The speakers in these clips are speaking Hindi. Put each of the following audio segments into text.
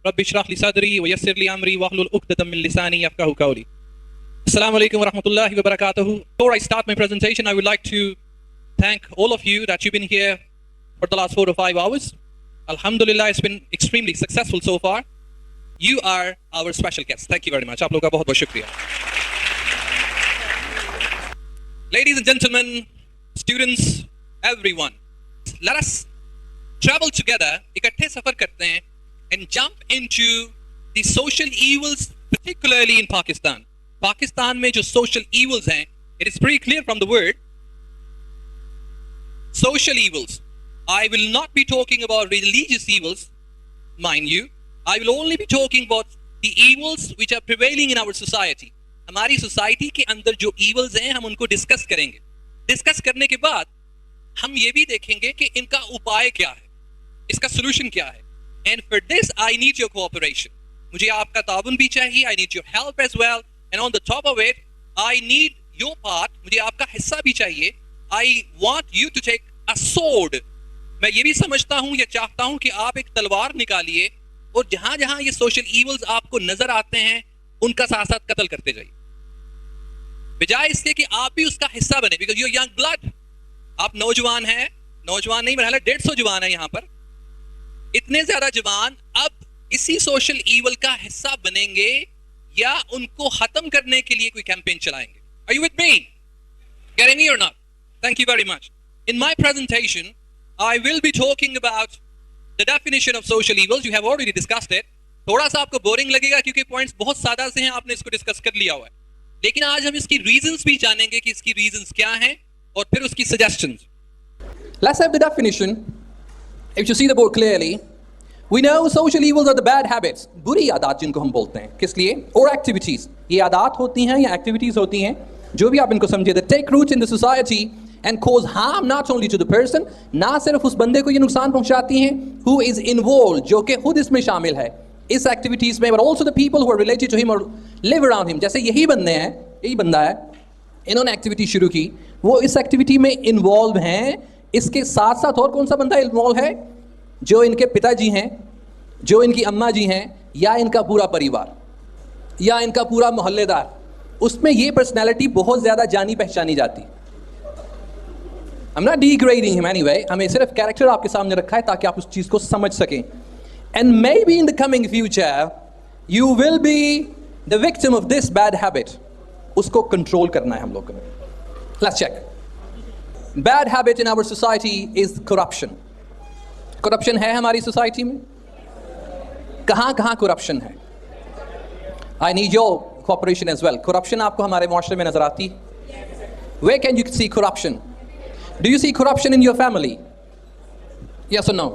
रब्बि इश्रह ली सदरी व यस्सिर ली अमरी वहलुल उक़दतम मिन लिसानी यफ़क़हू क़ौली। Assalamu alaikum wa rahmatullahi wa barakatuhu. Before I start my presentation, I would like to thank all of you that you've been here for the last 4 to 5 hours. Alhamdulillah, it's been extremely successful so far. You are our special guests. Thank you very much. आप लोगों का बहुत बहुत शुक्रिया. Ladies and gentlemen, students, everyone, let us travel together. इकट्ठे सफर करते हैं and jump into the social evils, particularly in Pakistan. Pakistan में जो social evils हैं, it is pretty clear from the word. Social evils. I will not be talking about religious evils, mind you. I will only be talking about the evils which are prevailing in our society. हमारी society के अंदर जो evils हैं, हम उनको discuss करेंगे. Discuss करने के बाद हम ये भी देखेंगे कि इनका उपाय क्या है, इसका solution क्या है. And for this, I need your cooperation. मुझे आपका ताउन भी चाहिए. I need your help as well. And on the top of it, I need your part. मुझे आपका हिस्सा भी चाहिए. I want you to take a sword. मैं ये भी समझता हूँ या चाहता हूँ कि आप एक तलवार निकालिए और जहाँ जहाँ ये सोशल ईवल्स आपको नजर आते हैं उनका साथ साथ कत्ल करते जाइए, बजाय इसके कि आप भी उसका हिस्सा बने. बिकॉज यू यंग ब्लड, आप नौजवान हैं, नौजवान नहीं, मेरा 150 जवान है यहाँ पर. इतने ज्यादा जवान अब इसी सोशल ईवल का हिस्सा बनेंगे या उनको खत्म करने के लिए कोई कैंपेन चलाएंगे. Are you with me? Getting me or not? Thank you very much. In my presentation, I will be talking about the definition of social evils. You have already discussed it. थोड़ा सा आपको बोरिंग लगेगा क्योंकि पॉइंट्स बहुत सादा से हैं, आपने इसको डिस्कस कर लिया हुआ है. लेकिन आज हम इसकी रीजंस भी जानेंगे कि इसकी रीजंस क्या हैं और फिर उसकी suggestions. Let's have the definition. If you see the board clearly, we know social evils are the bad habits. बुरी आदत जिनको हम बोलते हैं, किस लिए? Or activities. ये आदत होती हैं या एक्टिविटीज होती हैं, जो भी आप इनको समझे, that take root in the society and cause harm not only to the person, ना सिर्फ उस बंदे को ये नुकसान पहुंचाती हैं who is involved, जो कि खुद इसमें शामिल है इस एक्टिविटीज में, but also the people who are related to him or live around him. जैसे यही बंदे हैं, यही बंदा है, इन्होंने एक्टिविटी शुरू की, वो इस एक्टिविटी में इन्वॉल्व हैं. इसके साथ साथ और कौन सा बंदा इन्वॉल्व है? जो इनके पिताजी हैं, जो इनकी अम्मा जी हैं, या इनका पूरा परिवार, या इनका पूरा मोहल्लेदार. उसमें ये पर्सनैलिटी बहुत ज़्यादा जानी पहचानी जाती. I'm not degrading him anyway. हमें सिर्फ कैरेक्टर आपके सामने रखा है ताकि आप उस चीज़ को समझ सकें. And maybe in the coming future, you will be the victim of this bad habit. उसको कंट्रोल करना है हम लोगों को. Let's check. Bad habit in our society is corruption. Corruption है हमारी सोसाइटी में. कहाँ कहाँ corruption है? I need your cooperation as well. Corruption आपको हमारे माशरे में नजर आती है? Where can you see corruption? Do you see corruption in your family? Yes or no?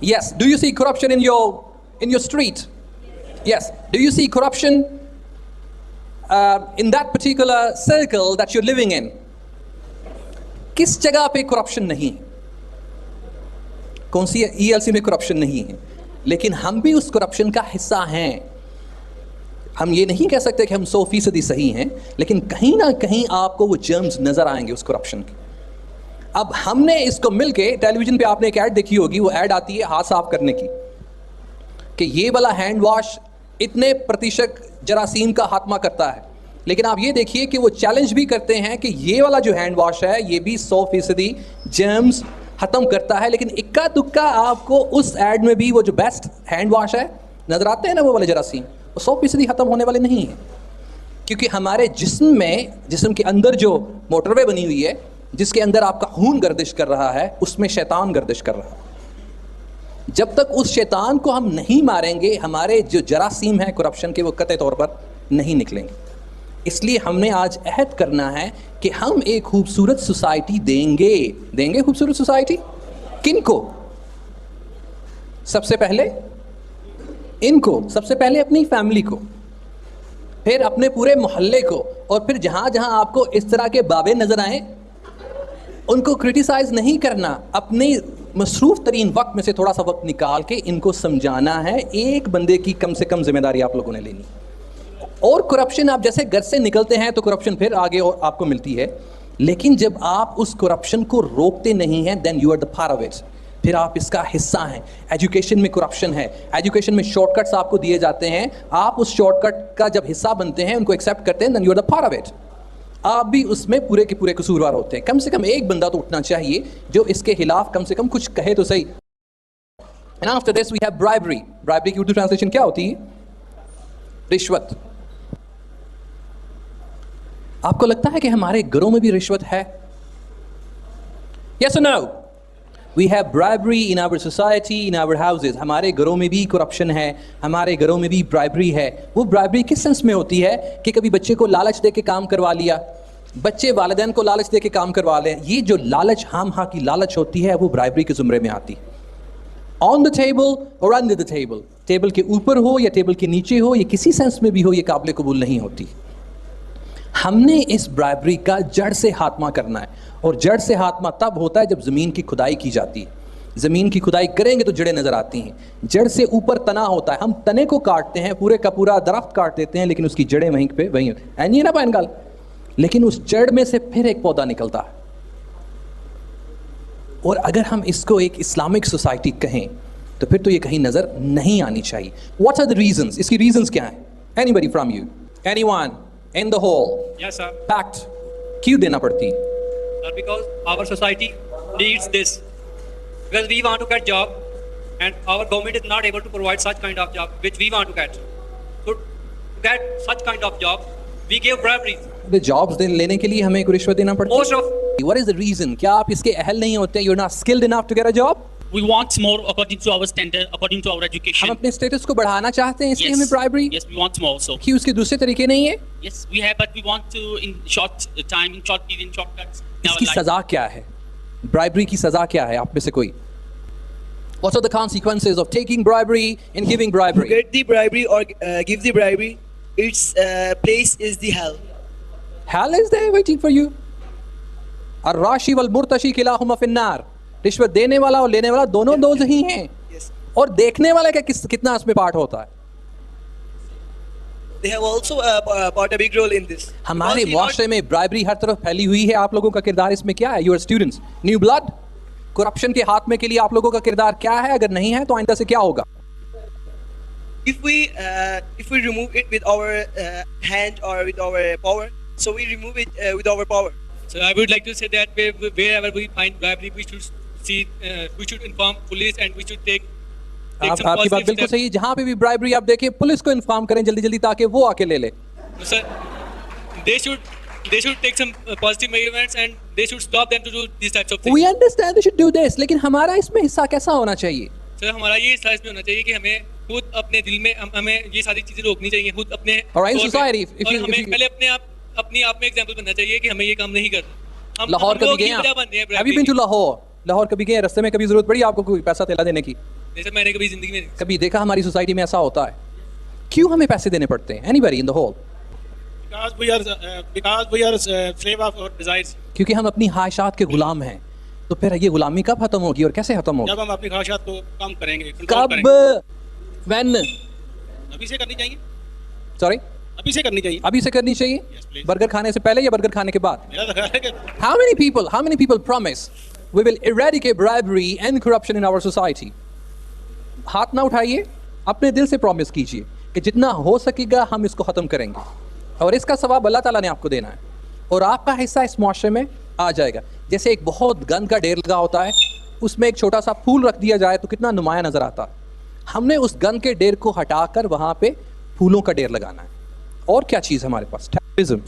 Yes. Do you see corruption in your street? Yes. Do you see corruption in that particular circle that you're living in? किस जगह पे corruption नहीं है? कौन सी ELC में corruption नहीं है? लेकिन हम भी उस corruption का हिस्सा हैं. हम ये नहीं कह सकते कि हम 100% सही हैं, लेकिन कहीं ना कहीं आपको वो जर्म्स नजर आएंगे उस करप्शन के. अब हमने इसको मिलके, टेलीविजन पे आपने एक ऐड देखी होगी, वो ऐड आती है हाथ साफ करने की, कि ये वाला हैंड वॉश इतने प्रतिशत जरासीम का खात्मा करता है. लेकिन आप ये देखिए कि वो चैलेंज भी करते हैं कि ये वाला जो हैंड वॉश है ये भी 100% जर्म्स ख़त्म करता है. लेकिन इक्का दुक्का आपको उस ऐड में भी वो जो बेस्ट हैंड वॉश है नज़र आते हैं ना, वो वाले जरासीम, वो 100% ख़त्म होने वाले नहीं हैं. क्योंकि हमारे जिस्म में, जिस्म के अंदर जो मोटरवे बनी हुई है, जिसके अंदर आपका खून गर्दिश कर रहा है, उसमें शैतान गर्दिश कर रहा है. जब तक उस शैतान को हम नहीं मारेंगे, हमारे जो जरासीम हैं करप्शन के, वो कतई तौर पर नहीं निकलेंगे. इसलिए हमने आज अहद करना है कि हम एक खूबसूरत सोसाइटी देंगे खूबसूरत सोसाइटी. किनको? सबसे पहले इनको, सबसे पहले अपनी फैमिली को, फिर अपने पूरे मोहल्ले को, और फिर जहाँ जहाँ आपको इस तरह के बाबे नजर आए उनको क्रिटिसाइज नहीं करना. अपने मसरूफ़ तरीन वक्त में से थोड़ा सा वक्त निकाल के इनको समझाना है. एक बंदे की कम से कम जिम्मेदारी आप लोगों ने लेनी. और करप्शन, आप जैसे घर से निकलते हैं तो करप्शन फिर आगे और आपको मिलती है, लेकिन जब आप उस करप्शन को रोकते नहीं हैं, then you are the part of it. फिर आप इसका हिस्सा हैं। एजुकेशन में करप्शन है, एजुकेशन में शॉर्टकट्स आपको दिए जाते हैं, आप उस शॉर्टकट का जब हिस्सा बनते हैं, उनको एक्सेप्ट करते हैं, then you are the part of it. आप भी उसमें पूरे के पूरे कसूरवार होते हैं। कम से कम एक बंदा तो उठना चाहिए जो इसके खिलाफ कम से कम कुछ कहे तो सही। And after this we have bribery. Bribery की उर्दू ट्रांसलेशन क्या होती है? रिश्वत। आपको लगता है कि हमारे घरों में भी रिश्वत है? Yes or no? We have bribery in our society, in our houses. हमारे घरों में भी करप्शन है, हमारे घरों में भी bribery है। वो bribery किस सेंस में होती है कि कभी बच्चे को लालच दे के काम करवा लिया, बच्चे वालिदैन को लालच दे के काम करवा लें। ये जो लालच, हाम हाँ की लालच होती है, वो bribery के ज़ुमरे में आती है। ऑन द टेबल और अंडर द टेबल, टेबल के ऊपर हो या टेबल के नीचे हो, ये किसी सेंस में भी हो, ये काबिल कबूल नहीं होती। हमने इस ब्राइबरी का जड़ से खात्मा करना है, और जड़ से खात्मा तब होता है जब ज़मीन की खुदाई की जाती है। ज़मीन की खुदाई करेंगे तो जड़ें नज़र आती हैं। जड़ से ऊपर तना होता है, हम तने को काटते हैं, पूरे का पूरा दरख्त काट देते हैं, लेकिन उसकी जड़ें वहीं पे वहीं है ना पैनगाल, लेकिन उस जड़ में से फिर एक पौधा निकलता है। और अगर हम इसको एक इस्लामिक सोसाइटी कहें तो फिर तो ये कहीं नज़र नहीं आनी चाहिए। What are the reasons? इसकी रीजंस क्या हैं? Anybody from you, anyone in the hall? Yes sir. Fact क्यों देना पड़ती? Sir, because our society needs this. Because we want to get job, and our government is not able to provide such kind of job which we want to get. So to get such kind of job, we give bribery. The jobs लेने के लिए हमें एक रिश्वत देना पड़ता है। Most of What is the reason? क्या आप इसके अहल नहीं होते? You're not skilled enough to get a job? We want more according to our standard, according to our education. हम अपने स्टेटस को बढ़ाना चाहते हैं, इसलिए हमें bribery? Yes, we want more also. कि उसके दूसरे तरीके नहीं है? Yes, we have, but we want to in short time, in short period, in shortcuts. in our इसकी life. सजा क्या है? ब्राइबरी की सजा क्या है? आप में से कोई? What are the consequences of taking bribery and giving bribery? Get the bribery or give the bribery, its place is the hell. Hell is there waiting for you. अर्राशी वल मुर्तशी किलाहुमा फिन्नार। रिश्वत देने वाला और लेने वाला दोनों दो ही हैं। Yes. और देखने वाला का कितना इसमें पार्ट होता है? They have also part a big role in this. हमारे Because we मुआशरे में ब्राइबरी हर तरफ फैली हुई है। आप लोगों का किरदार इसमें क्या है? Your students, new blood. Corruption के हाथ में के लिए आप लोगों का किरदार क्या है? अगर नहीं है तो आइंदा से क्या होगा? if we remove it with our hand or with our power, so we remove it with our power. So I would like to say that wherever we find bribery, we should see, we should inform police, and we should take some आपकी बात positive बिल्कुल steps. सही है। जहाँ पे भी ब्राइबरी आप देखिए, पुलिस को इन्फॉर्म करें जल्दी जल्दी ताकि वो आके ले ले। So, sir, they should take some positive measurements, and they should stop them to do these types of things. We understand they should do this, लेकिन हमारा इसमें हिस्सा कैसा होना चाहिए? सर, हमारा ये हिस्सा इसमें होना चाहिए कि हमें खुद अपने दिल में हमें ये सारी चीजें रोकनी चाहिए, खुद अपने Alright, तौर पे। society, if और you- हमें if you- पहले अपने आप में एग्जाम्पल बनना चाहिए कि हमें ये काम नहीं करना। हम लाहौर कभी लोग गए ही वजह आप? बन रहे हैं Have you been to Lahore? Lahore कभी गए? रास्ते में कभी जरूरत पड़ी आपको कोई पैसा तेला देने की? नहीं सर, मैंने कभी जिंदगी में कभी देखा हमारी सोसाइटी में ऐसा होता है? क्यों हमें पैसे देने पड़ते हैं? Anybody in the hall? because we are slave of our desires. क्योंकि हम अपनी ख्वाहिशात के गुलाम हैं। तो फिर ये गुलामी कब खत्म होगी और कैसे खत्म होगी? जब हम अपनी ख्वाहिशात को कम करेंगे, control कब? करेंगे। When? अभी से करनी चाहिए, Sorry? अभी से करनी चाहिए। अभी से करनी चाहिए? Yes, please. बर्गर खाने से पहले या बर्गर खाने के बाद? मेरा तो ख्याल है कि How many people promise we will eradicate bribery and corruption in our society? हाथ ना उठाइए, अपने दिल से प्रॉमिस कीजिए कि जितना हो सकेगा हम इसको ख़त्म करेंगे, और इसका सवाब अल्लाह ताला ने आपको देना है, और आपका हिस्सा इस मुआशरे में आ जाएगा। जैसे एक बहुत गन का ढेर लगा होता है, उसमें एक छोटा सा फूल रख दिया जाए तो कितना नुमाया नज़र आता है। हमने उस गन के ढेर को हटाकर वहाँ पे फूलों का ढेर लगाना है। और क्या चीज़ हमारे पास? टेररिज्म,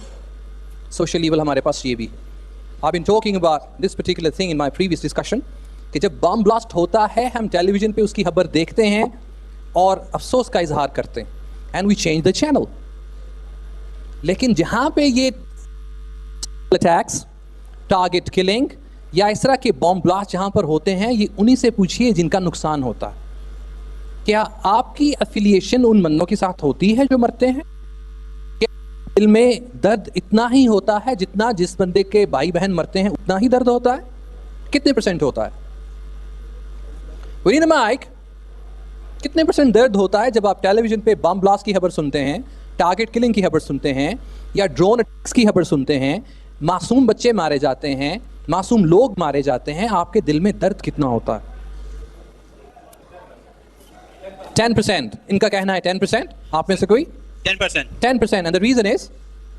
सोशल ईवल हमारे पास ये भी है। I've been talking about this particular thing in my previous discussion कि जब बम ब्लास्ट होता है हम टेलीविज़न पे उसकी खबर देखते हैं और अफसोस का इजहार करते हैं, and we change the channel. लेकिन जहाँ पे ये अटैक्स, टारगेट किलिंग या इस तरह के बम ब्लास्ट जहाँ पर होते हैं, ये उन्हीं से पूछिए जिनका नुकसान होता है। क्या आपकी एफिलिएशन उन बंदों के साथ होती है जो मरते हैं? क्या दिल में दर्द इतना ही होता है जितना जिस बंदे के भाई बहन मरते हैं उतना ही दर्द होता है? कितने % होता है? माइक, कितने % दर्द होता है जब आप टेलीविजन पे बम ब्लास्ट की खबर सुनते हैं, टारगेट किलिंग की खबर सुनते हैं, या ड्रोन अटैक्स की खबर सुनते हैं, मासूम बच्चे मारे जाते हैं, मासूम लोग मारे जाते हैं? आपके दिल में दर्द कितना होता है? 10%. इनका कहना है 10%. आप में से कोई? 10%. 10%. And the reason is?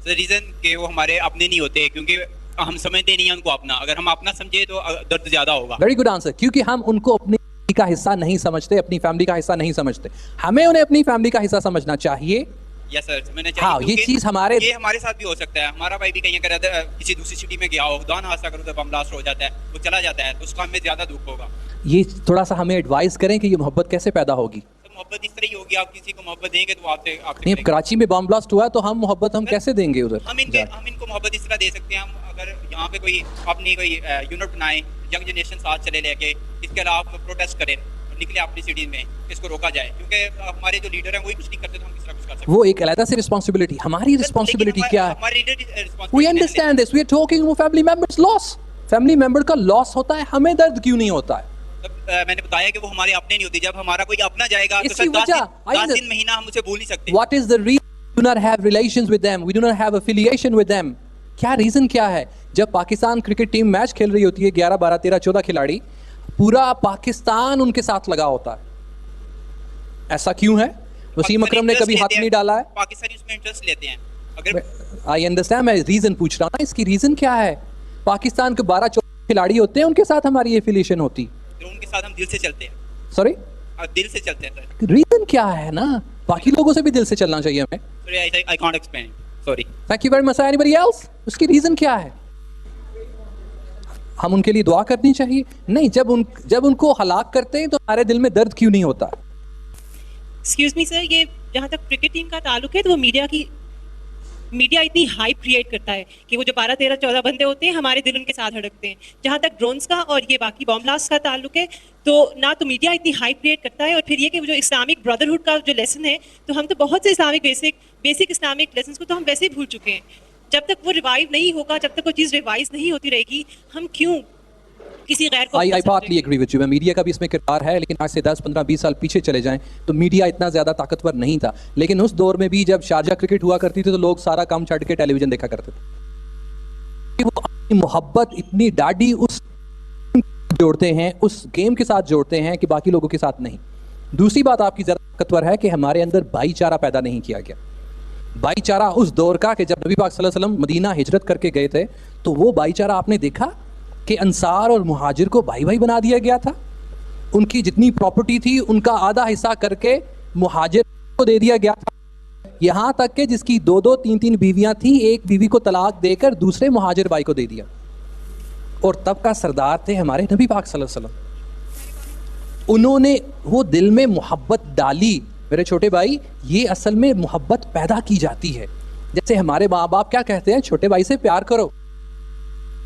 The reason कि वो हमारे अपने नहीं होते क्योंकि हम समझते नहीं हैं उनको अपना. अगर हम अपना समझे तो दर्द ज्यादा होगा. Very good answer. क्योंकि हम उनको अपनी का हिस्सा नहीं समझते, अपनी फैमिली का हिस्सा नहीं समझते. हमें उन्हें अपनी फैमिली का हिस्सा समझना चाहिए. यस सर, मैंने हाँ, ये चीज हमारे ये हमारे साथ भी हो सकता है. हमारा भाई भी कहीं कर रहा था, किसी दूसरी सिटी में गया हो, खुदा ना खास्ता करो तो बम ब्लास्ट हो जाता है, वो चला जाता है, तो उसका हमें ज्यादा दुख होगा. ये थोड़ा सा हमें एडवाइस करें कि ये मोहब्बत कैसे पैदा होगी. तो मोहब्बत इस तरह ही होगी, आप किसी को मोहब्बत देंगे तो आपसे नहीं, अब कराची में बम ब्लास्ट हुआ है तो हम मोहब्बत हम कैसे देंगे उधर? हम इनको मोहब्बत इस तरह दे सकते हैं. हम अगर यहाँ पे कोई अपनी कोई यूनिट बनाए, यंग जनरेशन साथ चले लेके, इसके अलावा प्रोटेस्ट करें, निकले अपनी सिटी में, इसको रोका जाए. क्योंकि हमारे जो लीडर हैं वही कुछ नहीं करते तो हम किस तरह कुछ कर सकते हैं. वो एक अलग से रिस्पांसिबिलिटी. हमारी रिस्पांसिबिलिटी क्या है? हमारे leader responsibility. We understand this. We are talking about family members' loss. Family member का लॉस होता है, हमें दर्द क्यों नहीं होता है? मैंने बताया कि वो हमारे अपने नहीं होती. जब हमारा कोई अपना जाएगा तो इसकी सर 10 वजह दिन महीना हम उसे भूल नहीं सकते. What is the reason we do not have relations with them? We do not have affiliation with them. क्या रीजन क्या है? जब पाकिस्तान क्रिकेट टीम मैच खेल रही होती है, 11, 12, 13, 14 खिलाड़ी, पूरा पाकिस्तान उनके साथ लगा होता है. ऐसा क्यों है? वसीम अकरम ने कभी हाथ नहीं डाला है. पाकिस्तानी उसमें इंटरेस्ट लेते हैं. अगर आई अंडरस्टैंड, मैं रीजन पूछ रहा हूँ ना, इसकी रीजन क्या है? पाकिस्तान के 12-14 खिलाड़ी होते हैं, उनके साथ हमारी एफिलिएशन होती. तो उनके साथ हम दिल से चलते हैं. सॉरी, दिल से चलते हैं सर. रीजन क्या है ना? बाकी लोगों से भी दिल से चलना चाहिए हमें. Sorry, I can't explain. Sorry. Thank you very much. Anybody else? उसकी रीजन क्या है? हम उनके लिए दुआ करनी चाहिए? नहीं, जब उनको हलाक करते हैं तो हमारे दिल में दर्द क्यों नहीं होता? एक्सक्यूज मी सर, ये जहाँ तक क्रिकेट टीम का ताल्लुक है तो वो मीडिया इतनी हाइप क्रिएट करता है कि वो जो 12, 13, 14 बंदे होते हैं हमारे दिल उनके साथ धड़कते हैं. जहाँ तक ड्रोन्स का और ये बाकी बॉम्ब ब्लास्ट का ताल्लुक है तो ना तो मीडिया इतनी हाइप क्रिएट करता है, और फिर ये कि वो जो इस्लामिक ब्रदरहुड का जो लेसन है, तो हम तो बहुत से इस्लामिक बेसिक इस्लामिक लेसन को तो हम वैसे ही भूल चुके हैं. जब तक वो रिवाइव नहीं होगा, जब तक वो चीज़ रिवाइज नहीं होती रहेगी, हम क्यों किसी गैर को. आई पार्टली एग्री विद यू. मैं मीडिया का भी इसमें किरदार है, लेकिन आज से 10, 15, 20 साल पीछे चले जाएं तो मीडिया इतना ज़्यादा ताकतवर नहीं था. लेकिन उस दौर में भी जब शारजा क्रिकेट हुआ करती थी तो लोग सारा काम छੱਡ के टेलीविजन देखा करते थे. वो अपनी मोहब्बत इतनी डाढ़ी उस जोड़ते हैं, उस गेम के साथ जोड़ते हैं कि बाकी लोगों के साथ नहीं. दूसरी बात आपकी ज़रा ताकतवर है कि हमारे अंदर भाईचारा पैदा नहीं किया गया. भाईचारा उस दौर का कि जब नबी पाक सल्लल्लाहु अलैहि वसल्लम मदीना हिजरत करके गए थे तो वो भाईचारा आपने देखा कि अंसार और मुहाजिर को भाई भाई बना दिया गया था. उनकी जितनी प्रॉपर्टी थी उनका आधा हिस्सा करके मुहाजिर को दे दिया गया था. यहाँ तक कि जिसकी 2-2, 3-3 बीवियाँ थी, एक बीवी को तलाक देकर दूसरे मुहाजिर भाई को दे दिया. और तब का सरदार थे हमारे नबी पाक सल्लल्लाहु अलैहि वसल्लम. उन्होंने वो दिल में मोहब्बत डाली. मेरे छोटे भाई, ये असल में मोहब्बत पैदा की जाती है. जैसे हमारे माँ बाप क्या कहते हैं, छोटे भाई से प्यार करो,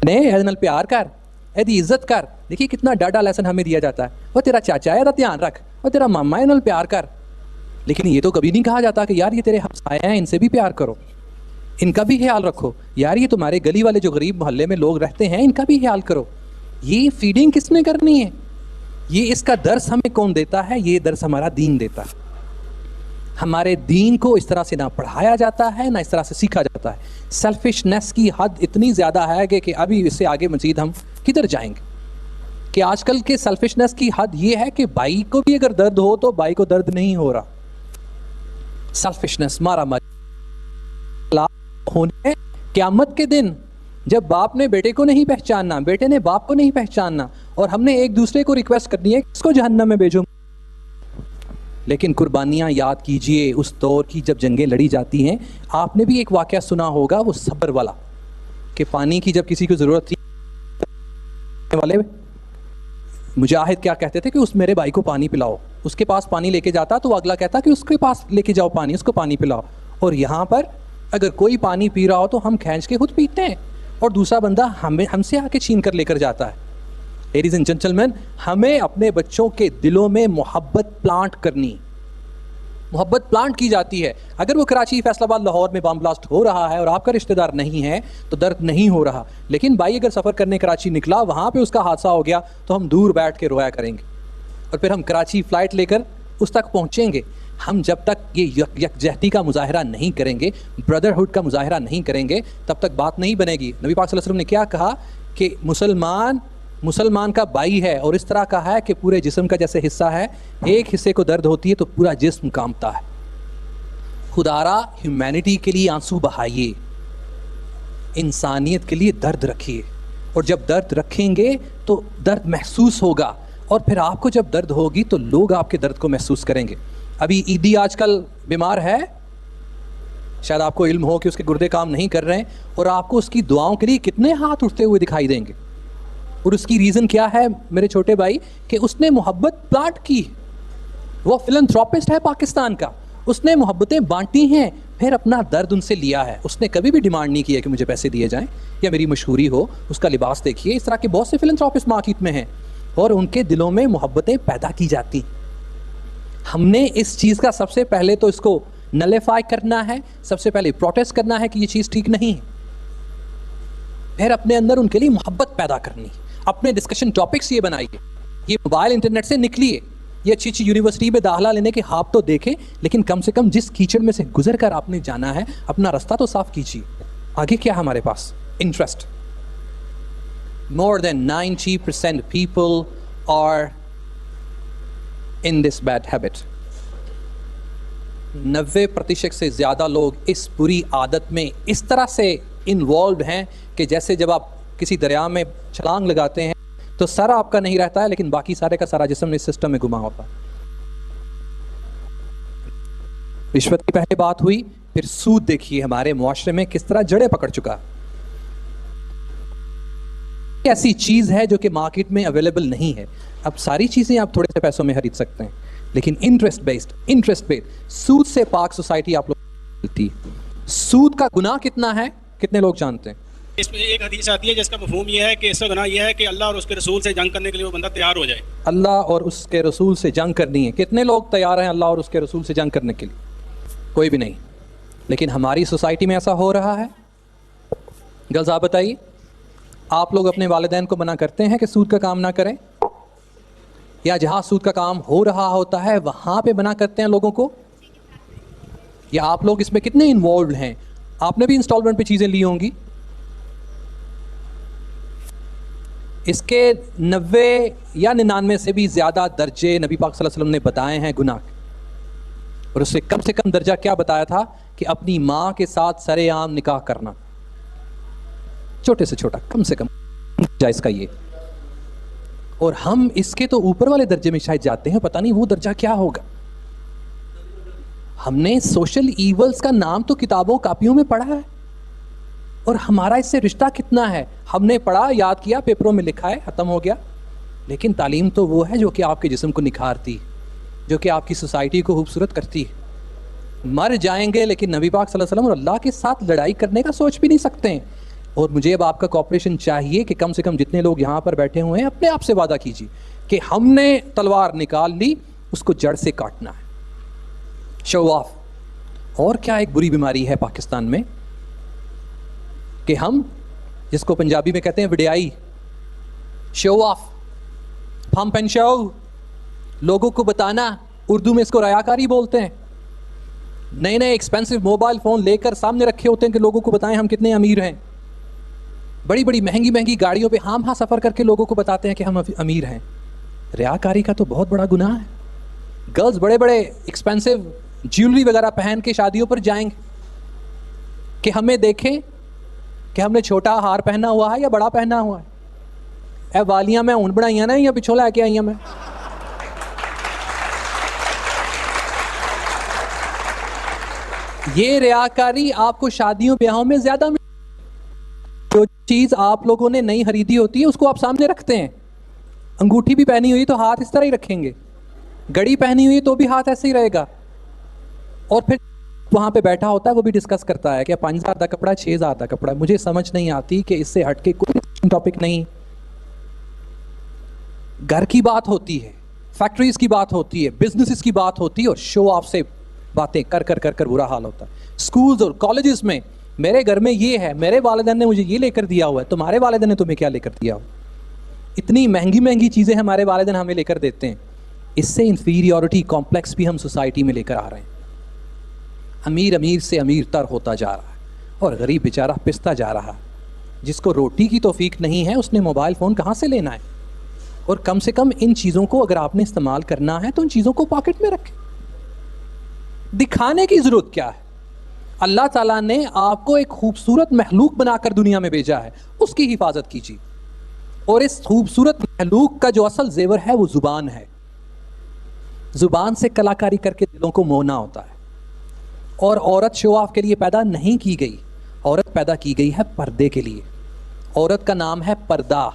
ने प्यार कर, एदी इज्जत कर. देखिए कितना डाटा लेसन हमें दिया जाता है. वो तेरा चाचा है, एदा ध्यान रख, वो तेरा मामा है, प्यार कर. लेकिन ये तो कभी नहीं कहा जाता कि यार ये तेरे हमसाए हैं, इनसे भी प्यार करो, इनका भी ख्याल रखो. यार ये तुम्हारे गली वाले जो गरीब मोहल्ले में लोग रहते हैं, इनका भी ख्याल करो. ये फीडिंग किसने करनी है? ये इसका दर्स हमें कौन देता है? ये दर्स हमारा दीन देता है. हमारे दीन को इस तरह से ना पढ़ाया जाता है, ना इस तरह से सीखा जाता है. सेल्फिशनेस की हद इतनी ज़्यादा है कि अभी इससे आगे मजीद हम किधर जाएंगे. कि आजकल के सेल्फिशनेस की हद ये है कि भाई को भी अगर दर्द हो तो भाई को दर्द नहीं हो रहा. सेल्फिशनेस, मारा मारी होने क़यामत के दिन जब बाप ने बेटे को नहीं पहचानना, बेटे ने बाप को नहीं पहचानना, और हमने एक दूसरे को रिक्वेस्ट करनी है किसको जहन्नम में भेजो. लेकिन कुर्बानियाँ याद कीजिए उस दौर की जब जंगें लड़ी जाती हैं. आपने भी एक वाक़या सुना होगा वो सब्र वाला, कि पानी की जब किसी को ज़रूरत थी, वाले मुजाहिद क्या कहते थे कि उस मेरे भाई को पानी पिलाओ. उसके पास पानी लेके जाता तो अगला कहता कि उसके पास लेके जाओ पानी, उसको पानी पिलाओ. और यहाँ पर अगर कोई पानी पी रहा हो तो हम खींच के खुद पीते हैं और दूसरा बंदा हमसे आके छीन कर लेकर जाता है. लेडीज़ एंड जेंटलमैन, हमें अपने बच्चों के दिलों में मोहब्बत प्लांट करनी, मोहब्बत प्लांट की जाती है. अगर वो कराची, फैसलाबाद, लाहौर में बम ब्लास्ट हो रहा है और आपका रिश्तेदार नहीं है तो दर्द नहीं हो रहा. लेकिन भाई अगर सफ़र करने कराची निकला, वहाँ पे उसका हादसा हो गया, तो हम दूर बैठ के रोया करेंगे और फिर हम कराची फ़्लाइट लेकर उस तक पहुँचेंगे. हम जब तक ये यकजहती का मुजाहरा नहीं करेंगे, ब्रदरहुड का मुजाहरा नहीं करेंगे, तब तक बात नहीं बनेगी. नबी पाक सल्लल्लाहु अलैहि वसल्लम ने क्या कहा कि मुसलमान मुसलमान का भाई है और इस तरह का है कि पूरे जिस्म का जैसे हिस्सा है, एक हिस्से को दर्द होती है तो पूरा जिस्म कांपता है। खुदारा ह्यूमैनिटी के लिए आंसू बहाइए, इंसानियत के लिए दर्द रखिए, और जब दर्द रखेंगे तो दर्द महसूस होगा, और फिर आपको जब दर्द होगी तो लोग आपके दर्द को महसूस करेंगे। अभी ईदी आजकल बीमार है, शायद आपको इल्म हो कि उसके गुर्दे काम नहीं कर रहे हैं, और आपको उसकी दुआओं के लिए कितने हाथ उठते हुए दिखाई देंगे। और उसकी रीज़न क्या है मेरे छोटे भाई, कि उसने मोहब्बत प्लांट की। वो फिलैंथ्रोपिस्ट है पाकिस्तान का, उसने मोहब्बतें बांटी हैं, फिर अपना दर्द उनसे लिया है। उसने कभी भी डिमांड नहीं किया कि मुझे पैसे दिए जाएं या मेरी मशहूरी हो। उसका लिबास देखिए, इस तरह के बहुत से फिलैंथ्रोपिस्ट मार्केट में हैं और उनके दिलों में मोहब्बतें पैदा की जाती। हमने इस चीज़ का सबसे पहले तो इसको नलेफाई करना है, सबसे पहले प्रोटेस्ट करना है कि ये चीज़ ठीक नहीं है, फिर अपने अंदर उनके लिए मोहब्बत पैदा करनी। अपने डिस्कशन टॉपिक्स ये बनाइए, ये मोबाइल इंटरनेट से निकलिए, ये अच्छी अच्छी यूनिवर्सिटी में दाखिला लेने के ख्वाब तो देखें, लेकिन कम से कम जिस कीचड़ में से गुजर कर आपने जाना है अपना रास्ता तो साफ कीजिए। आगे क्या है हमारे पास? Interest. More than 90% people are in this bad habit. 90% से ज़्यादा लोग इस बुरी आदत में इस तरह से इन्वॉल्व हैं कि जैसे जब आप किसी दरिया में छलांग लगाते हैं तो सारा आपका नहीं रहता है, लेकिन बाकी सारे का सारा जिस्म इस सिस्टम में घुमा होता है। रिश्वत की पहले बात हुई, फिर सूद देखिए हमारे मुआशरे में किस तरह जड़ें पकड़ चुका। ऐसी चीज़ है जो कि मार्केट में अवेलेबल नहीं है। अब सारी चीज़ें आप थोड़े से पैसों में खरीद सकते हैं, लेकिन इंटरेस्ट बेस्ड सूद से पाक सोसाइटी आप लोग मिलती है। सूद का गुनाह कितना है, कितने लोग जानते हैं? इसमें एक हदीस आती है जिसका मफहूम यह है कि इसका गुनाह यह है कि अल्लाह और उसके रसूल से जंग करने के लिए वो बंदा तैयार हो जाए। अल्लाह और उसके रसूल से जंग करनी है। कितने लोग तैयार हैं अल्लाह और उसके रसूल से जंग करने के लिए? कोई भी नहीं। लेकिन हमारी सोसाइटी में ऐसा हो रहा है। गर्ल्स आप बताइए, आप लोग अपने वालिदैन को मना करते हैं कि सूद का काम ना करें, या जहाँ सूद का काम हो रहा होता है वहाँ पे मना करते हैं लोगों को? या आप लोग इसमें कितने इन्वॉल्व हैं? आपने भी इंस्टॉलमेंट पे चीज़ें ली होंगी। इसके 90 या 99 से भी ज़्यादा दर्जे नबी पाक सल्लल्लाहु अलैहि वसल्लम ने बताए हैं गुनाह, और उससे कम दर्जा क्या बताया था कि अपनी माँ के साथ सरेआम निकाह करना। छोटे से छोटा, कम से कम जायज़ का ये। और हम इसके तो ऊपर वाले दर्जे में शायद जाते हैं, पता नहीं वो दर्जा क्या होगा। हमने सोशल ईवल्स का नाम तो किताबों कापियों में पढ़ा है, और हमारा इससे रिश्ता कितना है? हमने पढ़ा, याद किया, पेपरों में लिखा है, ख़त्म हो गया। लेकिन तालीम तो वो है जो कि आपके जिस्म को निखारती, जो कि आपकी सोसाइटी को खूबसूरत करती है। मर जाएंगे लेकिन नबी पाक सल्लल्लाहु अलैहि वसल्लम और अल्लाह के साथ लड़ाई करने का सोच भी नहीं सकते हैं। और मुझे अब आपका कॉपरेशन चाहिए कि कम से कम जितने लोग यहाँ पर बैठे हुए हैं अपने आप से वादा कीजिए कि हमने तलवार निकाल ली, उसको जड़ से काटना है। Show off. और क्या एक बुरी बीमारी है पाकिस्तान में कि हम, जिसको पंजाबी में कहते हैं विडियाई, show off, pomp and show, लोगों को बताना, उर्दू में इसको रयाकारी बोलते हैं। नए नए एक्सपेंसिव मोबाइल फ़ोन लेकर सामने रखे होते हैं कि लोगों को बताएं हम कितने अमीर हैं। बड़ी बड़ी महंगी गाड़ियों पे हम सफ़र करके लोगों को बताते हैं कि हम अमीर हैं। रयाकारी का तो बहुत बड़ा गुनाह है। गर्ल्स बड़े बड़े एक्सपेंसिव ज्वेलरी वगैरह पहन के शादियों पर जाएंगे कि हमें देखें कि हमने छोटा हार पहना हुआ है या बड़ा पहना हुआ है। ए वालियां मैं ऊन बनाइया ना या पिछों लैके आई मैं। ये रियाकारी आपको शादियों ब्याहों में ज्यादा जो चीज आप लोगों ने नहीं खरीदी होती है उसको आप सामने रखते हैं। अंगूठी भी पहनी हुई तो हाथ इस तरह ही रखेंगे, घड़ी पहनी हुई तो भी हाथ ऐसे ही रहेगा। और फिर वहाँ पे बैठा होता है वो भी डिस्कस करता है कि 5,000 का कपड़ा 6,000 का कपड़ा। मुझे समझ नहीं आती कि इससे हटके कोई टॉपिक नहीं। घर की बात होती है, फैक्ट्रीज की बात होती है, बिजनेसेस की बात होती है, और शो ऑफ से बातें कर कर कर कर बुरा हाल होता है। स्कूल्स और कॉलेजेस में मेरे घर में ये है, मेरे वालिदैन ने मुझे ये लेकर दिया हुआ है, तुम्हारे वालिदैन ने तुम्हें क्या लेकर दिया हो। इतनी महंगी महंगी चीज़ें हमारे वालिदैन हमें लेकर देते हैं। इससे इंफीरियॉरिटी कॉम्प्लेक्स भी हम सोसाइटी में लेकर आ रहे हैं। अमीर अमीर से अमीर तर होता जा रहा है और गरीब बेचारा पिसता जा रहा है। जिसको रोटी की तौफीक नहीं है उसने मोबाइल फ़ोन कहाँ से लेना है? और कम से कम इन चीज़ों को अगर आपने इस्तेमाल करना है तो उन चीज़ों को पॉकेट में रखें। दिखाने की ज़रूरत क्या है? अल्लाह ताला ने आपको एक खूबसूरत महलूक बनाकर दुनिया में भेजा है, उसकी हिफाजत कीजिए। और इस खूबसूरत महलूक का जो असल जेवर है वो ज़ुबान है। ज़ुबान से कलाकारी करके दिलों को मोहना होता है। और औरत शो ऑफ के लिए पैदा नहीं की गई, औरत पैदा की गई है पर्दे के लिए। औरत का नाम है पर्दा।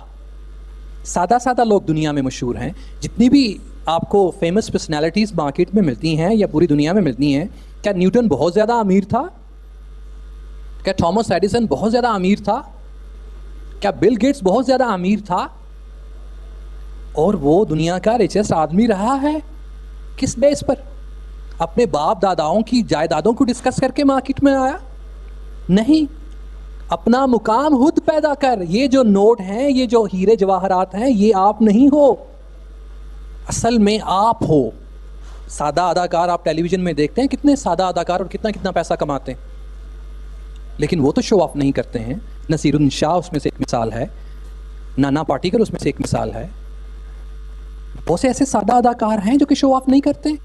सादा सादा लोग दुनिया में मशहूर हैं। जितनी भी आपको फेमस पर्सनैलिटीज़ मार्केट में मिलती हैं या पूरी दुनिया में मिलती हैं, क्या न्यूटन बहुत ज़्यादा अमीर था? क्या थॉमस एडिसन बहुत ज़्यादा अमीर था? क्या बिल गेट्स बहुत ज़्यादा अमीर था? और वो दुनिया का रिचेस्ट आदमी रहा है किस बेस पर? अपने बाप दादाओं की जायदादों को डिस्कस करके मार्केट में आया? नहीं, अपना मुकाम खुद पैदा कर। ये जो नोट हैं, ये जो हीरे जवाहरात हैं, ये आप नहीं हो, असल में आप हो। सादा अदाकार आप टेलीविजन में देखते हैं, कितने सादा अदाकार और कितना कितना पैसा कमाते हैं, लेकिन वो तो शो ऑफ नहीं करते हैं। नसीरुद्दीन शाह उसमें से एक मिसाल है, नाना पाटेकर उसमें से एक मिसाल है। बहुत से ऐसे सादा अदाकार हैं जो कि शो ऑफ नहीं करते,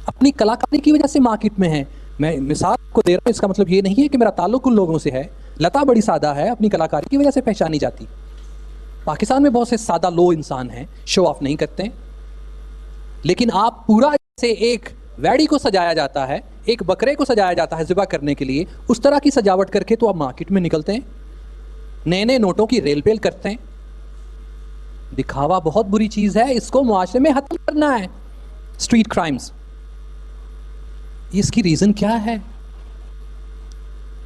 अपनी कलाकारी की वजह से मार्केट में हैं। मैं मिसाल को दे रहा हूँ, इसका मतलब ये नहीं है कि मेरा ताल्लुक उन लोगों से है। लता बड़ी सादा है, अपनी कलाकारी की वजह से पहचानी जाती। पाकिस्तान में बहुत से सादा लो इंसान हैं, शो ऑफ नहीं करते। लेकिन आप पूरा से एक वैड़ी को सजाया जाता है, एक बकरे को सजाया जाता है ज़िबा करने के लिए, उस तरह की सजावट करके तो आप मार्केट में निकलते हैं, नए नए नोटों की रेल पेल करते हैं। दिखावा बहुत बुरी चीज़ है, इसको मुआशरे में खत्म करना है। स्ट्रीट क्राइम्स, इसकी रीज़न क्या है?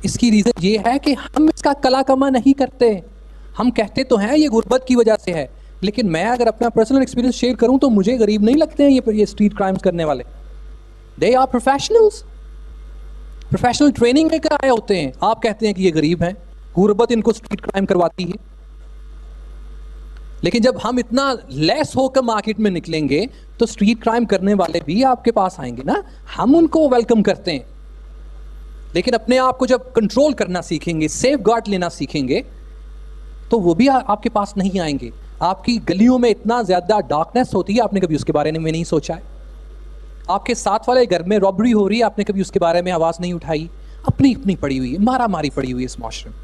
इसकी रीज़न ये है कि हम इसका कला कमा नहीं करते। हम कहते तो हैं ये गुर्बत की वजह से है, लेकिन मैं अगर अपना पर्सनल एक्सपीरियंस शेयर करूं तो मुझे गरीब नहीं लगते हैं ये स्ट्रीट क्राइम्स करने वाले। They are professionals, professional training में आए होते हैं। आप कहते हैं कि ये गरीब हैं, गुर्बत इनको स्ट्रीट क्राइम करवाती है। लेकिन जब हम इतना लेस होकर मार्केट में निकलेंगे तो स्ट्रीट क्राइम करने वाले भी आपके पास आएंगे ना, हम उनको वेलकम करते हैं। लेकिन अपने आप को जब कंट्रोल करना सीखेंगे, सेफ गार्ड लेना सीखेंगे, तो वो भी आपके पास नहीं आएंगे। आपकी गलियों में इतना ज़्यादा डार्कनेस होती है, आपने कभी उसके बारे में नहीं सोचा है। आपके साथ वाले घर में रॉबरी हो रही है, आपने कभी उसके बारे में आवाज़ नहीं उठाई। अपनी अपनी पड़ी हुई है, मारा मारी पड़ी हुई है इस माशरे में।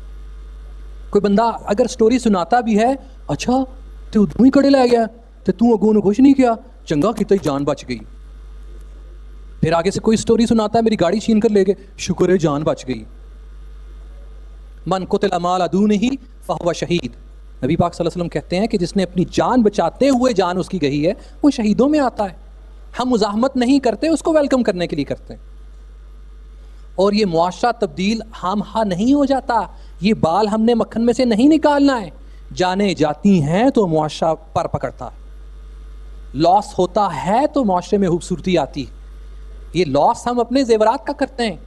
कोई बंदा अगर स्टोरी सुनाता भी है, अच्छा तू ही कड़े लै गया तो तू अगों ने कुछ नहीं किया, चंगा कितना ही जान बच गई। फिर आगे से कोई स्टोरी सुनाता है, मेरी गाड़ी छीन कर ले गए, शुक्र है जान बच गई। मन कुतिल माल अदू नहीं फहुवा शहीद। नबी पाक सल्लल्लाहु अलैहि वसल्लम कहते हैं कि जिसने अपनी जान बचाते हुए जान उसकी गई है वो शहीदों में आता है। हम मुज़ाहमत नहीं करते, उसको वेलकम करने के लिए करते हैं। और ये मुआशरा तब्दील हामहा नहीं हो जाता, ये बाल हमने मक्खन में से नहीं निकालना है। जाने जाती हैं तो मुआशरा पर पकड़ता है, लॉस होता है तो मुआशरे में खूबसूरती आती है। ये लॉस हम अपने जेवरात का करते हैं,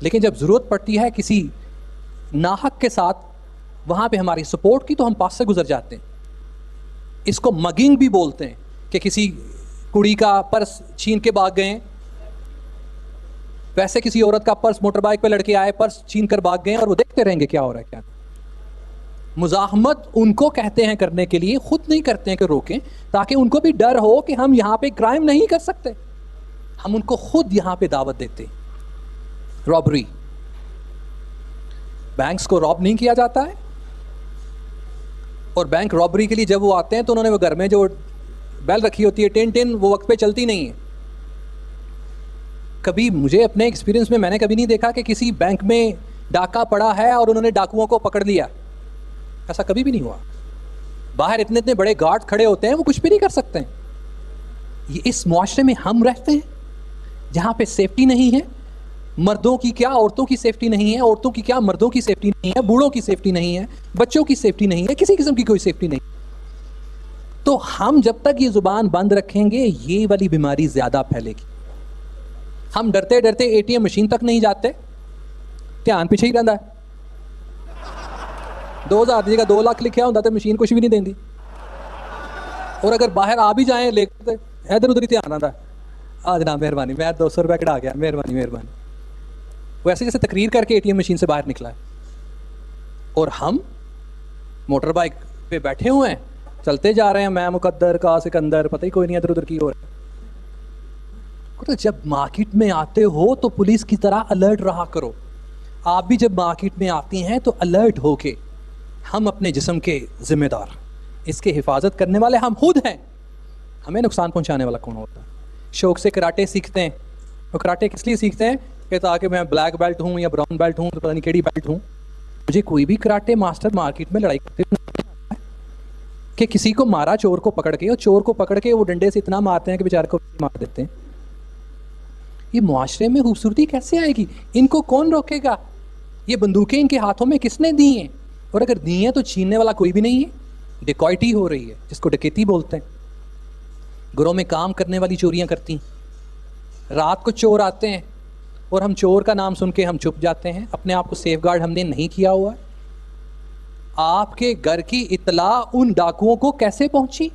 लेकिन जब ज़रूरत पड़ती है किसी नाहक के साथ वहाँ पे हमारी सपोर्ट की तो हम पास से गुजर जाते हैं। इसको मगिंग भी बोलते हैं कि किसी कुड़ी का पर्स छीन के भाग गए, वैसे किसी औरत का पर्स मोटर बाइक पे लड़के आए, पर्स छीन कर भाग गए और वो देखते रहेंगे क्या हो रहा है क्या। मुज़ाहमत उनको कहते हैं करने के लिए, खुद नहीं करते हैं कि रोकें, ताकि उनको भी डर हो कि हम यहाँ पे क्राइम नहीं कर सकते। हम उनको खुद यहाँ पे दावत देते हैं। रॉबरी, बैंक्स को रॉब नहीं किया जाता है, और बैंक रॉबरी के लिए जब वो आते हैं तो उन्होंने वो घर में जो बेल रखी होती है टिन टिन, वो वक्त पे चलती नहीं है। कभी मुझे अपने एक्सपीरियंस में मैंने कभी नहीं देखा कि किसी बैंक में डाका पड़ा है और उन्होंने डाकुओं को पकड़ लिया, ऐसा कभी भी नहीं हुआ। बाहर इतने इतने बड़े गार्ड खड़े होते हैं, वो कुछ भी नहीं कर सकते हैं। ये इस मुआशरे में हम रहते हैं जहाँ पे सेफ्टी नहीं है। मर्दों की क्या औरतों की सेफ्टी नहीं है, औरतों की क्या मर्दों की सेफ्टी नहीं है, बूढ़ों की सेफ्टी नहीं है, बच्चों की सेफ्टी नहीं है, किसी किस्म की कोई सेफ्टी नहीं। तो हम जब तक ये जुबान बंद रखेंगे ये वाली बीमारी ज़्यादा फैलेगी। हम डरते डरते एटीएम मशीन तक नहीं जाते, ध्यान पीछे ही रहता है। 2000 की जगह 2 लाख लिखा होता तो मशीन कुछ भी नहीं देती। और अगर बाहर आ भी जाएं लेकर तो इधर उधर ही ध्यान आता है, आ जनाब मेहरबानी, मैं 200 रुपये कटा गया, मेहरबानी मेहरबानी। वैसे जैसे तकरीर करके एटीएम मशीन से बाहर निकला है। और हम मोटर बाइक पे बैठे हुए हैं, चलते जा रहे हैं, मैं मुकद्दर का सिकंदर, पता ही कोई नहीं इधर उधर की हो रहा है। तो जब मार्केट में आते हो तो पुलिस की तरह अलर्ट रहा करो। आप भी जब मार्केट में आती हैं तो अलर्ट होके, हम अपने जिस्म के जिम्मेदार, इसके हिफाजत करने वाले हम खुद हैं, हमें नुकसान पहुंचाने वाला कौन होता है? शौक से कराटे सीखते हैं, तो कराटे किस लिए सीखते हैं कि ताकि मैं ब्लैक बेल्ट हूँ या ब्राउन बेल्ट हूँ तो पता नहीं केड़ी बेल्ट हूँ, मुझे कोई भी कराटे मास्टर मार्केट में लड़ाई करते कि किसी को मारा चोर को पकड़ के, और चोर को पकड़ के वो डंडे से इतना मारते हैं कि बेचारे को मार देते हैं। ये मुआशरे में खूबसूरती कैसे आएगी? इनको कौन रोकेगा? ये बंदूकें इनके हाथों में किसने दी हैं? और अगर दी हैं तो छीनने वाला कोई भी नहीं है। डिकॉइटी हो रही है, जिसको डकैती बोलते हैं। घरों में काम करने वाली चोरियां करती हैं। रात को चोर आते हैं और हम चोर का नाम सुन के हम चुप जाते हैं, अपने आप को सेफ गार्ड हमने नहीं किया हुआ है। आपके घर की इत्तला उन डाकुओं को कैसे पहुंची?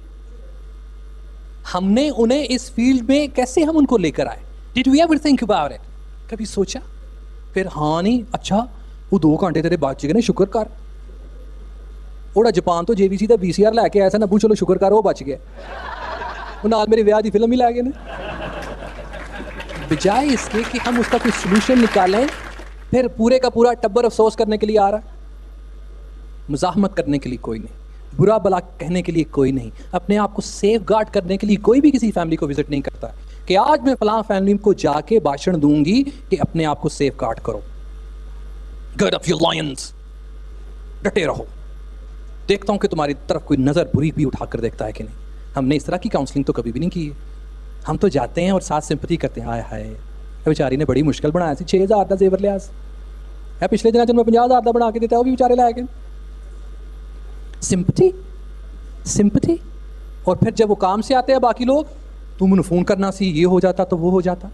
हमने उन्हें इस फील्ड में कैसे हम उनको लेकर आए? Did we ever think about it? कभी सोचा? फिर हाँ नहीं, अच्छा वो 2 घंटे तेरे बच गए ने, शुक्र कर। ओड़ा जापान तो JVC का VCR लैके आया था नब्बू, चलो शुक्र कर वो बच गया। वो नाल मेरी ब्याह की फिल्म ही लै गए ने। बजाय इसके कि हम उसका कोई सोल्यूशन निकालें, फिर पूरे का पूरा टब्बर अफसोस करने के लिए आ रहा है। मुज़ाहमत करने के लिए कोई नहीं, बुरा भला कहने के लिए कोई नहीं, अपने आप को सेफ गार्ड करने के लिए कोई भी किसी फैमिली को विजिट नहीं करता कि आज मैं फलां फैमिली को जाके भाषण दूंगी कि अपने आप को सेफ गार्ड करो। गर्ड ऑफ योर लायंस, डटे रहो। देखता हूं कि तुम्हारी तरफ कोई नज़र बुरी भी उठाकर देखता है कि नहीं। हमने इस तरह की काउंसलिंग तो कभी भी नहीं की है। हम तो जाते हैं और साथ सिंपैथी करते हैं, हाय हाय बेचारी ने बड़ी मुश्किल बनाया सी, 6000 का जेवर लिया है, पिछले दिनों जब मैं 50,000 का बना के देता वो भी बेचारे ला गए। Sympathy sympathy. और फिर जब वो काम से आते हैं बाकी लोग, तुम उन्हें फ़ोन करना सी, ये हो जाता तो वो हो जाता।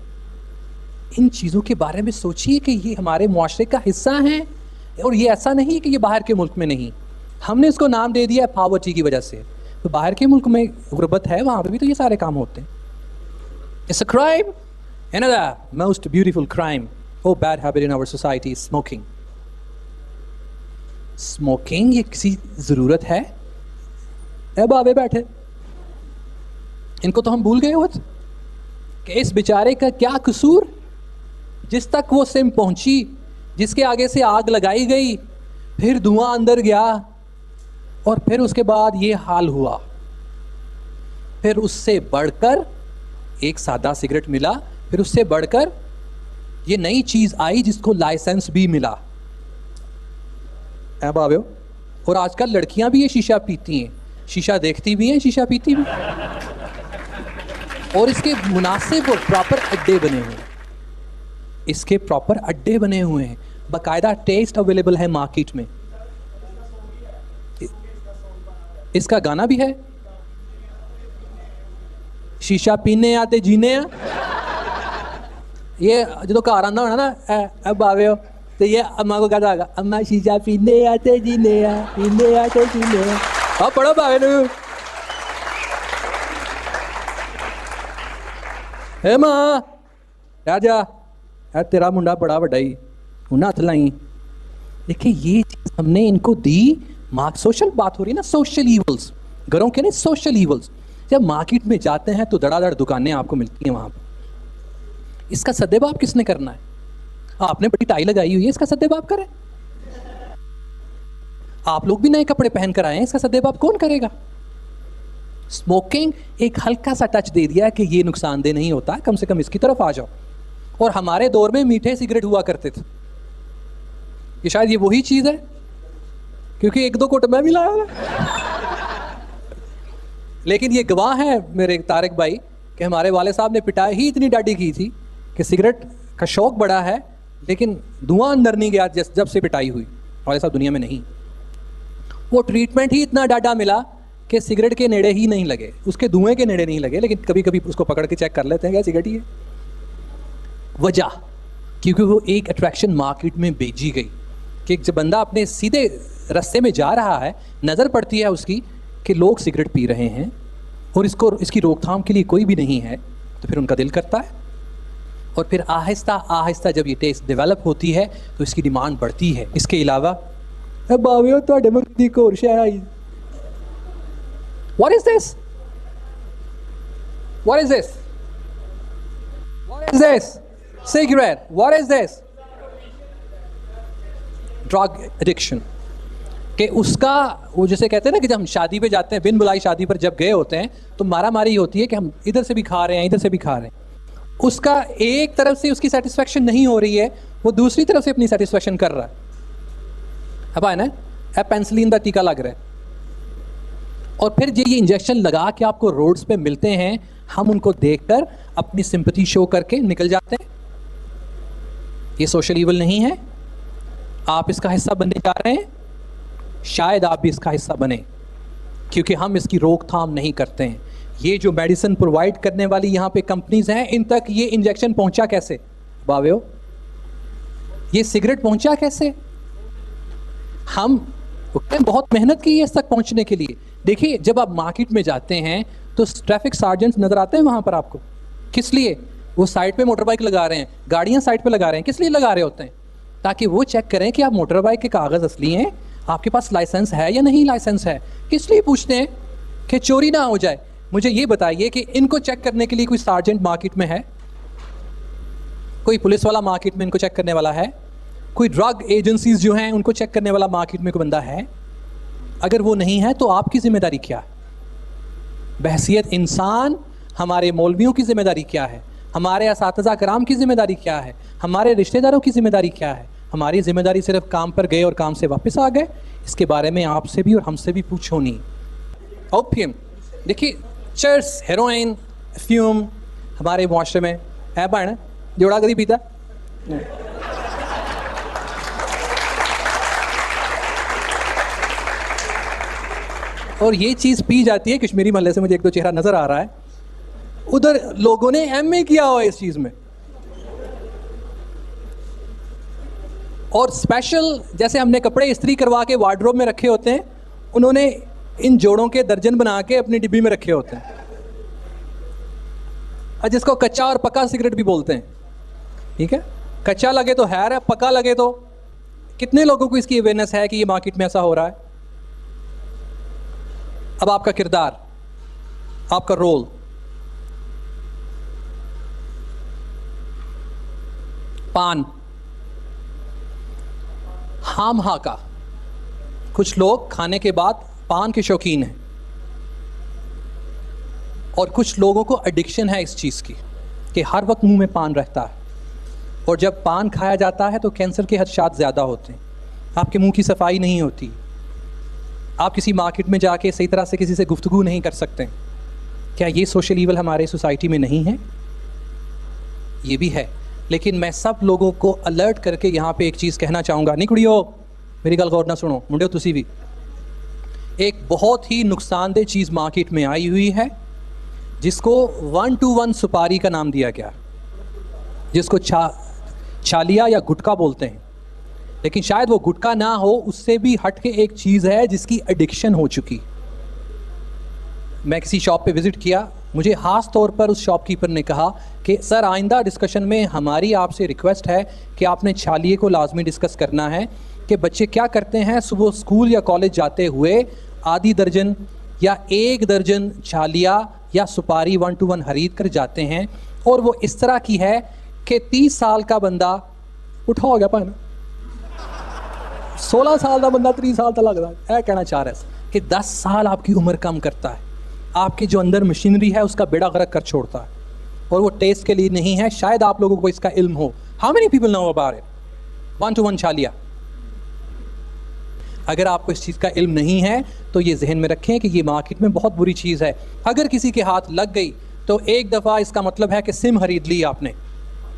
इन चीज़ों के बारे में सोचिए कि ये हमारे मुआशरे का हिस्सा हैं, और ये ऐसा नहीं कि ये बाहर के मुल्क में नहीं। हमने इसको नाम दे दिया है पॉवर्टी की वजह से। तो बाहर के मुल्क में गुर्बत है, वहाँ पर भी तो ये सारे काम होते हैं। It's a crime, another most beautiful crime or bad habit in our society is smoking. Smoking ये किसी ज़रूरत है? अब आवे बैठे, इनको तो हम भूल गए होते कि इस बेचारे का क्या कसूर, जिस तक वो सिम पहुंची, जिसके आगे से आग लगाई गई, फिर धुआं अंदर गया, और फिर उसके बाद ये हाल हुआ। फिर उससे बढ़कर एक सादा सिगरेट मिला, फिर उससे बढ़कर ये नई चीज़ आई जिसको लाइसेंस भी मिला। अब आवे, और आजकल लड़कियां भी ये शीशा पीती हैं, शीशा देखती भी हैं, शीशा पीती भी, और इसके मुनासिब और प्रॉपर अड्डे बने हुए हैं। इसके प्रॉपर अड्डे बने हुए हैं, बाकायदा टेस्ट अवेलेबल है मार्केट में। इसका गाना भी है, शीशा पीने आते जीने आ। ये जो घर आना होना ना, अब आवे हो तो ये अम्मा को कहता होगा, अम्मा शीशा पीने आते जीने आ, पीने आते जीने आ। हाँ पढ़ो भावे नू, हे मां यार जा यार, तेरा मुंडा बड़ा वड्डा ही, उन्हें हथ लाई। देखिए ये चीज़ हमने इनको दी। सोशल बात हो रही है ना, सोशल ईवल्स, घरों के नहीं, सोशल ईवल्स। जब मार्केट में जाते हैं तो धड़ाधड़ दुकानें आपको मिलती हैं वहाँ पर। इसका सद्देबाब किसने करना है? आपने बड़ी टाई लगाई हुई है, इसका सद्देबाब करें। आप लोग भी नए कपड़े पहन कर आए हैं, इसका सद्देबाब कौन करेगा? स्मोकिंग एक हल्का सा टच दे दिया कि ये नुकसानदेह नहीं होता, कम से कम इसकी तरफ आ जाओ। और हमारे दौर में मीठे सिगरेट हुआ करते थे, ये शायद ये वही चीज़ है, क्योंकि 1-2 कोट मैं भी लाया। लेकिन ये गवाह है मेरे तारिक भाई कि हमारे वाले साहब ने पिटाई ही इतनी डाटी की थी कि सिगरेट का शौक बड़ा है, लेकिन धुआं अंदर नहीं गया जब से पिटाई हुई। वाले साहब दुनिया में नहीं, वो ट्रीटमेंट ही इतना डाटा मिला कि सिगरेट के नेड़े ही नहीं लगे, उसके धुएं के नेड़े नहीं लगे। लेकिन कभी कभी उसको पकड़ के चेक कर लेते हैं क्या सिगरेट ही है। वजह क्योंकि वो एक अट्रैक्शन मार्केट में भेजी गई कि जब बंदा अपने सीधे रास्ते में जा रहा है, नज़र पड़ती है उसकी कि लोग सिगरेट पी रहे हैं और इसकी रोकथाम के लिए कोई भी नहीं है, तो फिर उनका दिल करता है। और फिर आहिस्ता आहिस्ता जब ये टेस्ट डेवलप होती है तो इसकी डिमांड बढ़ती है। इसके अलावा ਬਾਵਿਓ ਤੁਹਾਡੇ ਮੁੰਡੇ ਦੀ ਇੱਕ ਹੋਰ ਸ਼ੈ ਆਈ। What is this? What is this? What is this? Cigarette. What is this? Drug addiction. कि उसका वो जैसे कहते हैं ना कि जब हम शादी पे जाते हैं, बिन बुलाई शादी पर जब गए होते हैं तो मारा मारी होती है कि हम इधर से भी खा रहे हैं, इधर से भी खा रहे हैं। उसका एक तरफ से उसकी सेटिस्फेक्शन नहीं हो रही है, वो दूसरी तरफ से अपनी सेटिस्फेक्शन कर रहा है। अब आए ना, पेंसिलिन का टीका लग रहा है और फिर ये इंजेक्शन लगा के आपको रोड्स पे मिलते हैं, हम उनको देखकर अपनी सिंपैथी शो करके निकल जाते हैं। ये सोशल ईवल नहीं है, आप इसका हिस्सा बनने जा रहे हैं, शायद आप भी इसका हिस्सा बने, क्योंकि हम इसकी रोकथाम नहीं करते हैं। ये जो मेडिसिन प्रोवाइड करने वाली यहाँ पे कंपनीज हैं, इन तक ये इंजेक्शन पहुँचा कैसे बावेओ? ये सिगरेट पहुँचा कैसे? हम बहुत मेहनत की है इस तक पहुँचने के लिए। देखिए, जब आप मार्केट में जाते हैं तो ट्रैफिक सार्जेंट्स नज़र आते हैं वहाँ पर आपको। किस लिए? वो साइड पे मोटर बाइक लगा रहे हैं, गाड़ियाँ साइड पे लगा रहे हैं। किस लिए लगा रहे होते हैं? ताकि वो चेक करें कि आप मोटर बाइक के कागज़ असली हैं, आपके पास लाइसेंस है या नहीं लाइसेंस है। किस लिए पूछते हैं? कि चोरी ना हो जाए। मुझे ये बताइए कि इनको चेक करने के लिए कोई सार्जेंट मार्केट में है? कोई पुलिस वाला मार्केट में इनको चेक करने वाला है? कोई ड्रग एजेंसीज जो हैं उनको चेक करने वाला मार्केट में कोई बंदा है? अगर वो नहीं है तो आपकी ज़िम्मेदारी क्या है? बहसियत इंसान हमारे मौलवियों की ज़िम्मेदारी क्या है? हमारे असातिज़ा कराम की ज़िम्मेदारी क्या है? हमारे रिश्तेदारों की ज़िम्मेदारी क्या है? हमारी ज़िम्मेदारी सिर्फ काम पर गए और काम से वापस आ गए, इसके बारे में आपसे भी और हमसे भी पूछो नहीं। ओपियम, देखिए, चर्स, हेरोइन, फ्यूम हमारे मुआशरे में है भैन, जोड़ा कभी पीता? और ये चीज़ पी जाती है। कश्मीरी महल्ले से मुझे एक दो चेहरा नज़र आ रहा है, उधर लोगों ने एमए किया हुआ है इस चीज़ में। और स्पेशल जैसे हमने कपड़े इस्त्री करवा के वार्डरोब में रखे होते हैं, उन्होंने इन जोड़ों के दर्जन बना के अपनी डिब्बी में रखे होते हैं, और जिसको कच्चा और पका सिगरेट भी बोलते हैं। ठीक है, कच्चा लगे तो हैर है, पका लगे तो कितने लोगों को इसकी अवेयरनेस है कि ये मार्केट में ऐसा हो रहा है। अब आपका किरदार, आपका रोल, पान, हाम हाका। कुछ लोग खाने के बाद पान के शौकीन हैं और कुछ लोगों को एडिक्शन है इस चीज़ की कि हर वक्त मुंह में पान रहता है, और जब पान खाया जाता है तो कैंसर के खदशात ज़्यादा होते हैं। आपके मुंह की सफाई नहीं होती, आप किसी मार्केट में जाके सही तरह से किसी से गुफ्तगू नहीं कर सकते। क्या ये सोशल ईवल हमारे सोसाइटी में नहीं है? ये भी है, लेकिन मैं सब लोगों को अलर्ट करके यहाँ पे एक चीज़ कहना चाहूँगा। नहीं कुड़ियो, मेरी गल गौर ना सुनो, मुंडियो तुसी भी। एक बहुत ही नुकसानदेह चीज़ मार्केट में आई हुई है जिसको 1-to-1 सुपारी का नाम दिया गया, जिसको छालिया या गुटका बोलते हैं। लेकिन शायद वो गुटका ना हो, उससे भी हट के एक चीज़ है जिसकी एडिक्शन हो चुकी। मैं किसी शॉप पे विज़िट किया, मुझे ख़ास तौर पर उस शॉपकीपर ने कहा कि सर, आइंदा डिस्कशन में हमारी आपसे रिक्वेस्ट है कि आपने छालिए को लाजमी डिस्कस करना है कि बच्चे क्या करते हैं, सुबह स्कूल या कॉलेज जाते हुए आधी दर्जन या 1 दर्जन छालिया या सुपारी 1-to-1 खरीद कर जाते हैं, और वो इस तरह की है कि 30 साल का बंदा उठा हो गया पाना, 16 साल का बंदा 30 साल तक लगता है। यह कहना चाह रहा है कि 10 साल आपकी उम्र कम करता है, आपके जो अंदर मशीनरी है उसका बेड़ा गर्क कर छोड़ता है, और वो टेस्ट के लिए नहीं है। शायद आप लोगों को इसका इल्म हो। How many people know about it? 1-to-1 छालिया। अगर आपको इस चीज़ का इल्म नहीं है तो ये जहन में रखें कि ये मार्केट में बहुत बुरी चीज़ है। अगर किसी के हाथ लग गई तो एक दफ़ा इसका मतलब है कि सिम खरीद ली आपने,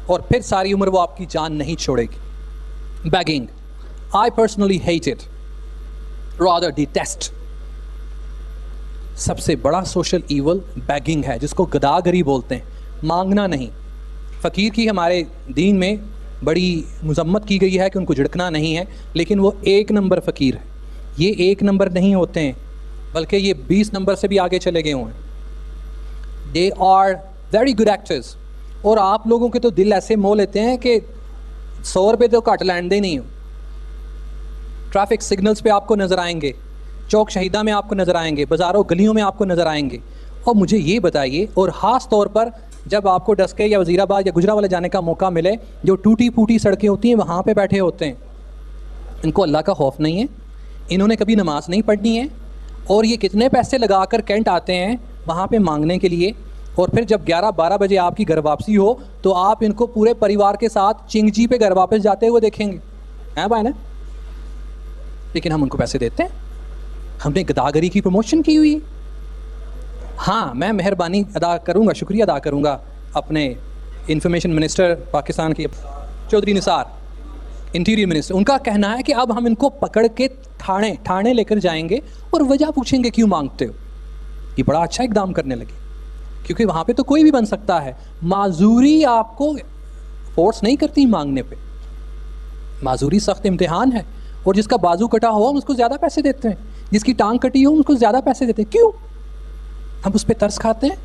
और फिर सारी उम्र वो आपकी जान नहीं छोड़ेगी। Bagging, I personally hate it, rather detest। सबसे बड़ा सोशल ईवल बैगिंग है, जिसको गदागरी बोलते हैं, मांगना नहीं। फ़कीर की हमारे दीन में बड़ी मज़म्मत की गई है कि उनको झिड़कना नहीं है, लेकिन वो 1 नंबर फ़कीर है। ये 1 नंबर नहीं होते हैं, बल्कि ये 20 नंबर से भी आगे चले गए हुए हैं। They are very good actors, और आप लोगों के तो दिल ऐसे मोह लेते हैं कि 100 रुपये तो घट लैंदे नहीं हो। ट्रैफिक सिग्नल्स पे आपको नज़र आएंगे, चौक शहीदा में आपको नज़र आएंगे, बाज़ारों गलियों में आपको नज़र आएंगे। और मुझे ये बताइए, और ख़ास तौर पर जब आपको डस्के या वज़ीराबाद या गुजरावाला जाने का मौका मिले, जो टूटी फूटी सड़कें होती हैं वहाँ पे बैठे होते हैं। इनको अल्लाह का खौफ नहीं है, इन्होंने कभी नमाज नहीं पढ़नी है, और ये कितने पैसे लगा कर कैंट आते हैं वहाँ पे मांगने के लिए। और फिर जब 11-12 बजे आपकी घर वापसी हो तो आप इनको पूरे परिवार के साथ चिंगजी पे घर वापस जाते हुए देखेंगे, हैं भाई ना? लेकिन हम उनको पैसे देते हैं। हमने गदागरी की प्रमोशन की हुई। हाँ, मैं मेहरबानी अदा करूँगा, शुक्रिया अदा करूँगा अपने इंफॉर्मेशन मिनिस्टर पाकिस्तान के चौधरी निसार, इंटीरियर मिनिस्टर। उनका कहना है कि अब हम इनको पकड़ के थाने लेकर जाएंगे और वजह पूछेंगे क्यों मांगते हो। ये बड़ा अच्छा इकदाम करने लगे, क्योंकि वहाँ पे तो कोई भी बन सकता है। माजूरी आपको फोर्स नहीं करती मांगने पे। माजूरी सख्त इम्तिहान है, और जिसका बाजू कटा हो हम उसको ज़्यादा पैसे देते हैं, जिसकी टांग कटी हो उसको ज़्यादा पैसे देते हैं। क्यों? हम उस पर तरस खाते हैं।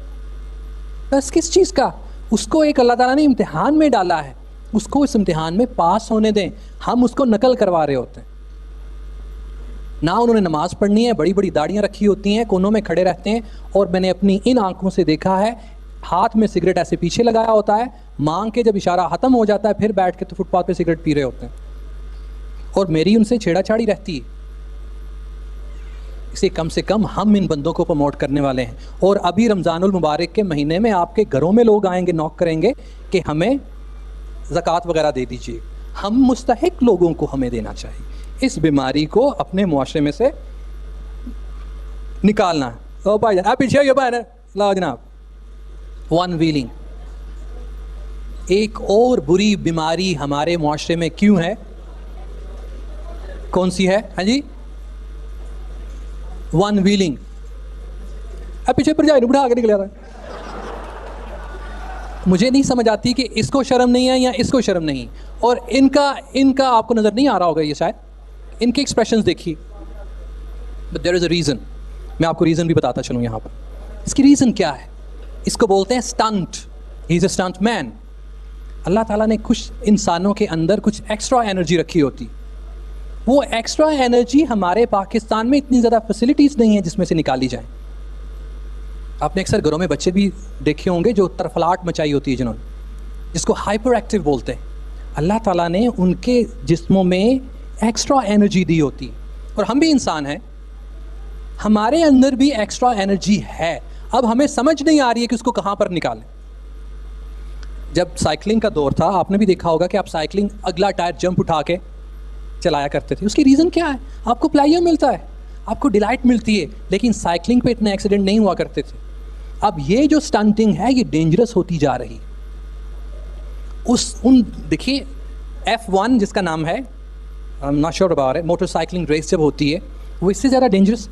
तरस किस चीज़ का? उसको एक अल्लाह ताला ने इम्तिहान में डाला है, उसको इस इम्तिहान में पास होने दें। हम उसको नकल करवा रहे होते हैं। ना उन्होंने नमाज़ पढ़नी है, बड़ी बड़ी दाढ़ियाँ रखी होती हैं, कोनों में खड़े रहते हैं, और मैंने अपनी इन आंखों से देखा है, हाथ में सिगरेट ऐसे पीछे लगाया होता है, मांग के जब इशारा ख़त्म हो जाता है फिर बैठ के तो फुटपाथ पे सिगरेट पी रहे होते हैं, और मेरी उनसे छेड़ाछाड़ी रहती है। इसे कम से कम हम इन बंदों को प्रमोट करने वाले हैं। और अभी रमज़ानुल मुबारक के महीने में आपके घरों में लोग आएंगे, नॉक करेंगे कि हमें ज़कात वगैरह दे दीजिए। हम मुस्तहिक लोगों को हमें देना चाहिए। इस बीमारी को अपने मुआशरे में से निकालना है। ओ भाई आप पीछे भाई लाओ जनाब। वन व्हीलिंग एक और बुरी बीमारी हमारे मुआशरे में क्यों है? कौन सी है? हाँ जी, वन व्हीलिंग। अब पीछे पर जाए उठा के निकल रहा है। मुझे नहीं समझ आती कि इसको शर्म नहीं है या इसको शर्म नहीं। और इनका आपको नज़र नहीं आ रहा होगा ये शायद, इनके एक्सप्रेशंस देखिए। But there is a reason. मैं आपको रीज़न भी बताता चलूँ यहाँ पर। इसकी रीज़न क्या है? इसको बोलते हैं stunt. He is a stunt man. Allah ताला ने कुछ इंसानों के अंदर कुछ एक्स्ट्रा एनर्जी रखी होती। वो एक्स्ट्रा एनर्जी हमारे पाकिस्तान में इतनी ज़्यादा फैसिलिटीज़ नहीं है जिसमें से निकाली जाए। आपने अक्सर घरों में बच्चे भी देखे होंगे जो तरफलाट मचाई होती है, जिन्होंने, जिसको हाइपर एक्टिव बोलते हैं। अल्लाह ताला ने उनके जिस्मों में एक्स्ट्रा एनर्जी दी होती। और हम भी इंसान हैं, हमारे अंदर भी एक्स्ट्रा एनर्जी है। अब हमें समझ नहीं आ रही है कि उसको कहाँ पर निकालें। जब साइकिलिंग का दौर था, आपने भी देखा होगा कि आप साइकिलिंग अगला टायर जंप उठा के चलाया करते थे। उसकी रीज़न क्या है? आपको प्लेजर मिलता है, आपको डिलाइट मिलती है। लेकिन साइकिलिंग पे इतने एक्सीडेंट नहीं हुआ करते थे। अब ये जो स्टंटिंग है ये डेंजरस होती जा रही। देखिए F1 जिसका नाम है, I am not sure about it, motorcycling race जब होती है वो इससे ज़्यादा डेंजरस।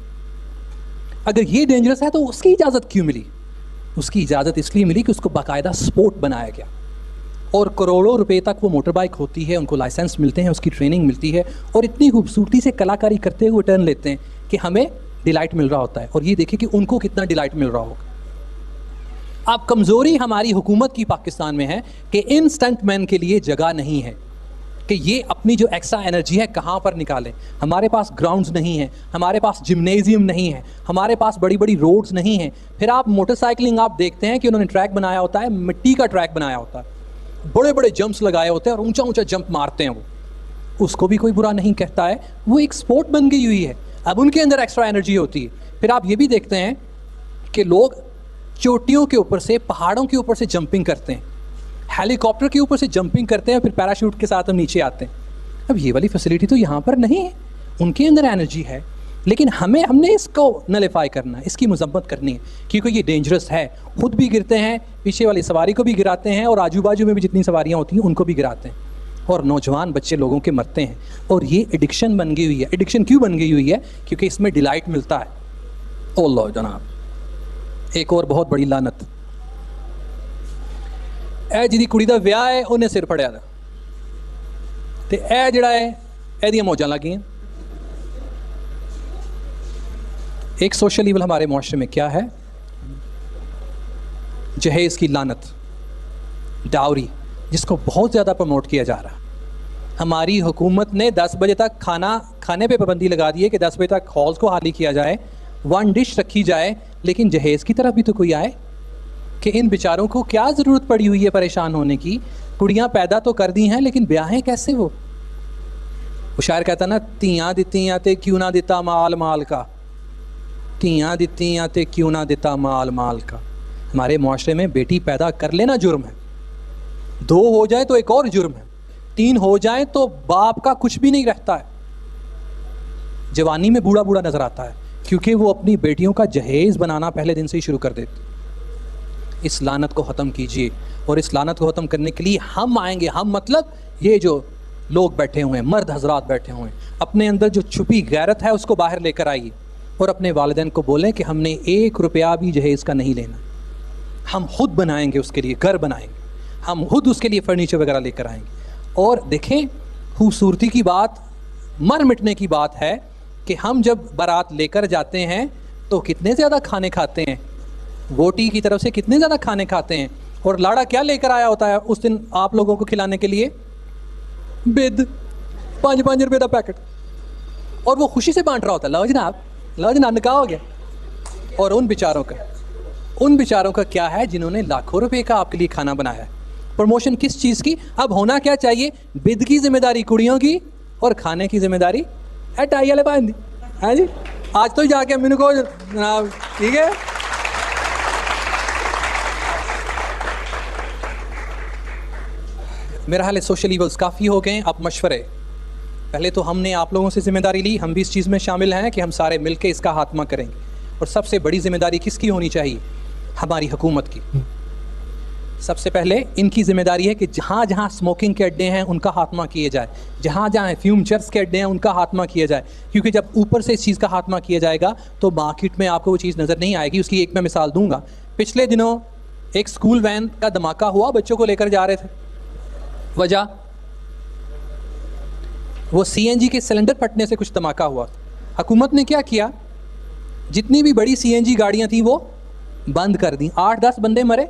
अगर ये डेंजरस है तो उसकी इजाज़त क्यों मिली? उसकी इजाज़त इसलिए मिली कि उसको बाकायदा स्पोर्ट बनाया गया, और करोड़ों रुपए तक वो मोटर बाइक होती है, उनको लाइसेंस मिलते हैं, उसकी ट्रेनिंग मिलती है, और इतनी खूबसूरती से कलाकारी करते हुए टर्न लेते हैं कि हमें डिलाइट मिल रहा होता है। और ये देखिए कि उनको कितना डिलाइट मिल रहा होगा। अब कमज़ोरी हमारी हुकूमत की पाकिस्तान में है कि इन स्टंटमैन के लिए जगह नहीं है कि ये अपनी जो एक्स्ट्रा एनर्जी है कहाँ पर निकालें। हमारे पास ग्राउंड्स नहीं हैं, हमारे पास जिम्नेजियम नहीं है, हमारे पास बड़ी बड़ी रोड्स नहीं हैं। फिर आप मोटरसाइकिलिंग आप देखते हैं कि उन्होंने ट्रैक बनाया होता है, मिट्टी का ट्रैक बनाया होता है, बड़े बड़े जंप्स लगाए होते हैं और ऊंचा ऊंचा जंप मारते हैं। वो उसको भी कोई बुरा नहीं कहता है, वो एक स्पोर्ट बन गई हुई है। अब उनके अंदर एक्स्ट्रा एनर्जी होती है। फिर आप ये भी देखते हैं कि लोग चोटियों के ऊपर से, पहाड़ों के ऊपर से जंपिंग करते हैं, हेलीकॉप्टर के ऊपर से जंपिंग करते हैं, फिर पैराशूट के साथ हम नीचे आते हैं। अब ये वाली फैसिलिटी तो यहाँ पर नहीं है। उनके अंदर एनर्जी है, लेकिन हमने इसको नलिफाई करना है, इसकी मजम्मत करनी है, क्योंकि ये डेंजरस है। खुद भी गिरते हैं, पीछे वाली सवारी को भी गिराते हैं, और आजू बाजू में भी जितनी सवारियाँ होती हैं उनको भी गिराते हैं, और नौजवान बच्चे लोगों के मरते हैं। और ये एडिक्शन बन गई हुई है। एडिक्शन क्यों बन गई हुई है? क्योंकि इसमें डिलाइट मिलता है। ओ लो जनाब, एक और बहुत बड़ी लानत। ए जिहदी कुड़ी दा विआह है उन्हें सिर फड़िया दा, ते ए जिहड़ा है एहदियां मौजां लग गईयां। एक सोशल ईवल हमारे मुआशरे में क्या है? जहेज़ की लानत, डाउरी, जिसको बहुत ज़्यादा प्रमोट किया जा रहा है। हमारी हुकूमत ने 10 बजे तक खाने पे पाबंदी लगा दी है कि 10 बजे तक हॉल्स को खाली किया जाए, 1 डिश रखी जाए, लेकिन जहेज़ की तरफ भी तो कोई आए कि इन बेचारों को क्या ज़रूरत पड़ी हुई है परेशान होने की। कुड़ियाँ पैदा तो कर दी हैं लेकिन ब्याहें कैसे वो शायर कहता ना, धीयां दित्तियां ते क्यों ना दिता माल माल का, धीयां दित्तियां ते क्यों ना दिता माल माल का। हमारे मुआशरे में बेटी पैदा कर लेना जुर्म है, 2 हो जाए तो एक और जुर्म है, 3 हो जाए तो बाप का कुछ भी नहीं रहता है, जवानी में बूढ़ा बूढ़ा नजर आता है, क्योंकि वो अपनी बेटियों का जहेज़ बनाना पहले दिन से ही शुरू कर देते। इस लानत को ख़त्म कीजिए, और इस लानत को ख़त्म करने के लिए हम आएंगे। हम मतलब ये जो लोग बैठे हुए हैं, मर्द हजरात बैठे हुए हैं, अपने अंदर जो छुपी गैरत है उसको बाहर लेकर आइए और अपने वालिदैन को बोलें कि हमने 1 रुपया भी जहेज़ का नहीं लेना। हम खुद बनाएंगे, उसके लिए घर बनाएंगे, हम खुद उसके लिए फर्नीचर वगैरह लेकर आएंगे। और देखें, खूबसूरती की बात, मर मिटने की बात है कि हम जब बारात लेकर जाते हैं तो कितने ज़्यादा खाने खाते हैं, वोटी की तरफ से कितने ज़्यादा खाने खाते हैं, और लाड़ा क्या लेकर आया होता है उस दिन आप लोगों को खिलाने के लिए? बिद, 5 रुपये का पैकेट, और वो खुशी से बांट रहा होता है, लो जनाब निकाह हो गया। और उन बेचारों का क्या है जिन्होंने लाखों रुपए का आपके लिए खाना बनाया है। प्रमोशन किस चीज़ की? अब होना क्या चाहिए? बिद की जिम्मेदारी कुड़ियों की और खाने की जिम्मेदारी टाई वाले बांध दी है जी। आज तो जाके अम्मी को जनाब, ठीक है। मेरा हाल है सोशल ईवल्स काफ़ी हो गए, अब मशवरे। पहले तो हमने आप लोगों से ज़िम्मेदारी ली, हम भी इस चीज़ में शामिल हैं कि हम सारे मिलकर इसका खात्मा करेंगे। और सबसे बड़ी ज़िम्मेदारी किसकी होनी चाहिए? हमारी हुकूमत की। सबसे पहले इनकी ज़िम्मेदारी है कि जहाँ जहाँ स्मोकिंग के अड्डे हैं उनका खात्मा किए जाए, जहाँ जहाँ फ्यूम चर्च के अड्डे हैं उनका खात्मा किया जाए, क्योंकि जब ऊपर से इस चीज़ का खात्मा किया जाएगा तो मार्केट में आपको वो चीज़ नज़र नहीं आएगी। उसकी एक मैं मिसाल दूंगा। पिछले दिनों एक स्कूल वैन का धमाका हुआ, बच्चों को लेकर जा रहे थे। वजह वो CNG के सिलेंडर फटने से कुछ धमाका हुआ। हुकूमत ने क्या किया? जितनी भी बड़ी CNG गाड़ियां थी वो बंद कर दी, 8-10 बंदे मरे।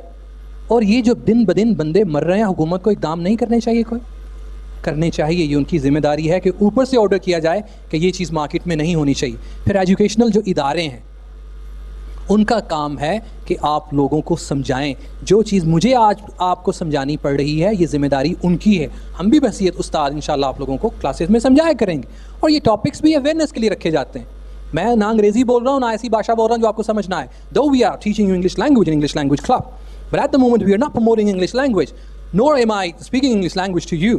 और ये जो दिन ब दिन बंदे मर रहे हैं, हुकूमत को इक़दाम नहीं करने चाहिए? कोई करने चाहिए। ये उनकी ज़िम्मेदारी है कि ऊपर से ऑर्डर किया जाए कि ये चीज़ मार्केट में नहीं होनी चाहिए। फिर एजुकेशनल जो इदारे हैं उनका काम है कि आप लोगों को समझाएं। जो चीज़ मुझे आज आपको समझानी पड़ रही है, ये ज़िम्मेदारी उनकी है। हम भी बहसियत उस्ताद इंशाल्लाह आप लोगों को क्लासेस में समझाया करेंगे। और ये टॉपिक्स भी अवेयरनेस के लिए रखे जाते हैं। मैं ना अंग्रेज़ी बोल रहा हूँ ना ऐसी भाषा बोल रहा हूँ जो आपको समझना है। Though we are teaching you English language in English language club, but at the moment we are not promoting English language, nor am I speaking English language to you.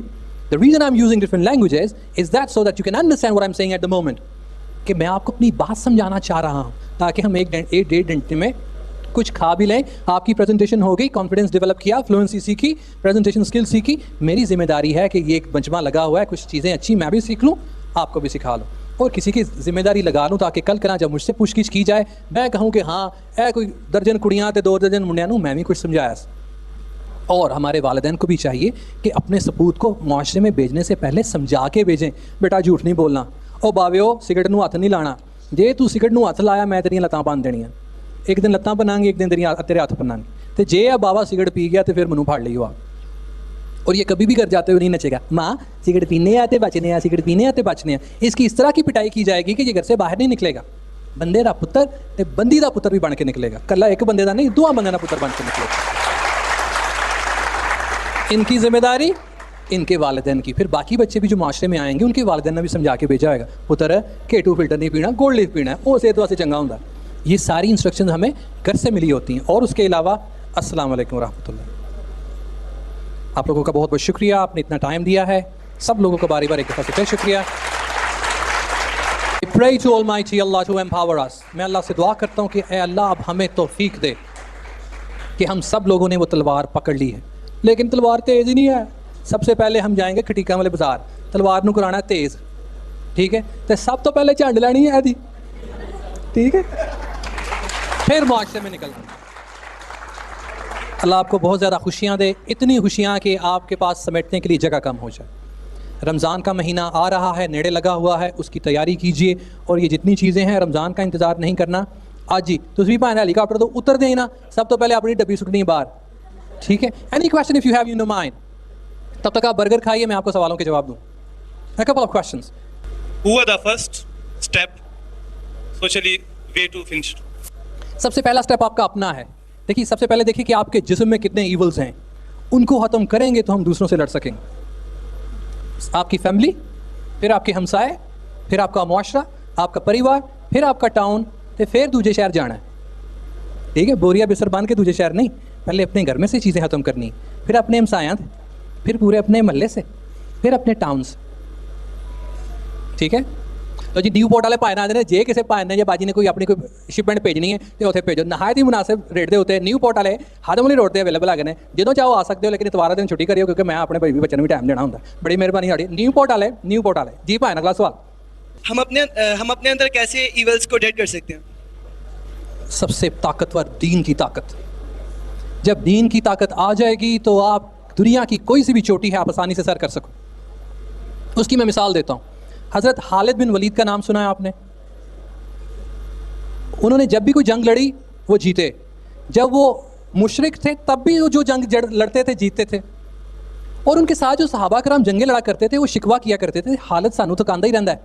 The reason I am using different languages is that so that you can understand what I am saying at the moment, कि मैं आपको अपनी बात समझाना चाह रहा हूँ ताकि हम एक 1-1.5 घंटे में कुछ खा भी लें। आपकी प्रेजेंटेशन हो गई, कॉन्फिडेंस डेवलप किया, फ्लुएंसी सीखी, प्रेजेंटेशन स्किल सीखी। मेरी जिम्मेदारी है कि ये एक मजमा लगा हुआ है, कुछ चीज़ें अच्छी मैं भी सीख लूँ, आपको भी सिखा लूँ, और किसी की जिम्मेदारी लगा लूँ ताकि कल करा जब मुझसे पूछगिछ की जाए मैं कहूँ कि हाँ कोई दर्जन कुड़ियाँ ते 2 दर्जन मुंडियां नूं मैं भी कुछ समझाया। और हमारे वालिदैन को भी चाहिए कि अपने सपूत को मुआशरे में भेजने से पहले समझा के भेजें। बेटा झूठ नहीं बोलना, ओ बाविओ सिगरेट नूं हथ नहीं लाना, जे तू सिगरेट नूं हथ लाया मैं तेरियां लत्तां बन देनियां, एक दिन लत्तां बनांगी एक दिन तेरे हथ बनांगी, तो जे आ बाबा सिगरेट पी गया तो फिर मैनूं फड़ लियो। और ये कभी भी घर जाते हुए नहीं नचेगा, माँ सिगरेट पीने आते बचने आ, सिगरेट पीने आते बचने आ। इसकी इस तरह की पिटाई की जाएगी कि ये घर से बाहर नहीं निकलेगा। बंदे का पुत्र ते बंदी का पुत्र भी बन के निकलेगा, कला एक बंदे का नहीं 2 बंदे का पुत्र बन के निकलेगा। इनकी जिम्मेदारी इनके वालिदैन की। फिर बाकी बच्चे भी जो माशरे में आएंगे उनके वालिदैन ने भी समझा के भेजा होगा, पुत्र K2 फिल्टर नहीं पीना, गोल्ड लीफ पीना है, वो सेहत वास्ते चंगा होंगे। ये सारी इंस्ट्रक्शन हमें घर से मिली होती हैं। और उसके अलावा अस्सलाम वालेकुम रहमतुल्लाह। आप लोगों का बहुत बहुत शुक्रिया, आपने इतना टाइम दिया है। सब लोगों का बारी बारी एक दफ़ा से फिर शुक्रिया। I pray to Almighty Allah to empower us। मैं अल्लाह से दुआ करता हूँ कि ए अल्लाह अब हमें तौफीक दे कि हम सब लोगों ने वो तलवार पकड़ ली है, लेकिन तलवार तेज़ ही नहीं है। सबसे पहले हम जाएंगे खटीका वाले बाजार, तलवार नूं कराना तेज़, ठीक है, तो सब तो पहले झंड लैनी है दी, ठीक है, फिर मुआशरे में निकलना। अल्लाह आपको बहुत ज़्यादा खुशियाँ दे, इतनी खुशियाँ कि आपके पास समेटने के लिए जगह कम हो जाए। रमज़ान का महीना आ रहा है, नेड़े लगा हुआ है, उसकी तैयारी कीजिए। और ये जितनी चीज़ें हैं रमज़ान का इंतज़ार नहीं करना। आज जी तुम भाई हेलीकॉप्टर तो उतर दें ना, सब तो पहले अपनी डब्बी सुटनी बाहर, ठीक है। Any question if you have in mind, तब तक आप बर्गर खाइए, मैं आपको सवालों के जवाब दूँ। A couple of questions. Who are the first step socially way to finish? सबसे पहला स्टेप आपका अपना है. देखिए, सबसे पहले देखिए कि आपके जिस्म में कितने ईवल्स हैं. उनको ख़त्म करेंगे तो हम दूसरों से लड़ सकेंगे. आपकी फैमिली, फिर आपके हमसाए, फिर आपका मुआशरा, आपका परिवार, फिर आपका टाउन, तो फिर दूसरे शहर जाना है. ठीक है, बोरिया बिस्तर बांध के दूसरे शहर नहीं, पहले अपने घर में से चीज़ें ख़त्म करनी, फिर अपने हमसायां, फिर पूरे अपने महल्ले से, फिर अपने टाउन से. ठीक है. तो जी न्यू पोर्ट वाले भाई ना जे किसी भाई ने या बाजी ने कोई अपनी कोई शिपमेंट भेजनी है तो उत्थे भेजो. नहायत ही मुनासिब रेट के उत्ते न्यू पोर्ट वाले हादमली रोड पर अवेलेबल है. जो चाहो आ सकते हो, लेकिन इतवार दिन छुट्टी करियो क्योंकि मैं अपने भाई भी बच्चों भी टाइम देना होंगे. बड़ी मेहरबानी साड़ी. न्यू पोर्ट वाले जी भाई, अगला सवाल. हम अपने अंदर कैसे ईवल्स को डेड कर सकते हैं? सबसे ताकतवर दीन की ताकत. जब दीन की ताकत आ जाएगी तो आप दुनिया की कोई सी भी चोटी है आप आसानी से सर कर सको. उसकी मैं मिसाल देता हूँ. हज़रत खालिद बिन वलीद का नाम सुना है आपने? उन्होंने जब भी कोई जंग लड़ी वो जीते. जब वो मुशरिक थे तब भी वो जो जंग लड़ते थे जीतते थे. और उनके साथ जो सहाबा कराम जंगे लड़ा करते थे वो शिकवा किया करते थे, खालिद सानू तो कांदा ही रहता है,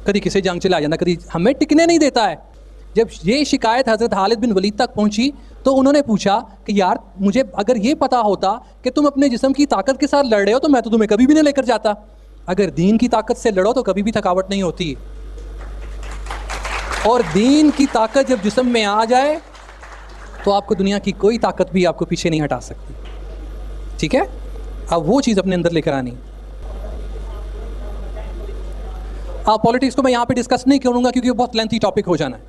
कभी किसी जंग चला जाता, कभी हमें टिकने नहीं देता है. जब ये शिकायत हज़रत खालिद बिन वलीद तक पहुंची तो उन्होंने पूछा कि यार मुझे अगर ये पता होता कि तुम अपने जिस्म की ताकत के साथ लड़ रहे हो तो मैं तो तुम्हें कभी भी नहीं लेकर जाता. अगर दीन की ताकत से लड़ो तो कभी भी थकावट नहीं होती. और दीन की ताकत जब जिस्म में आ जाए तो आपको दुनिया की कोई ताकत भी आपको पीछे नहीं हटा सकती. ठीक है. अब वो चीज़ अपने अंदर लेकर आनी. पॉलिटिक्स को मैं यहाँ पे डिस्कस नहीं करूँगा क्योंकि बहुत लेंथी टॉपिक हो जाना है.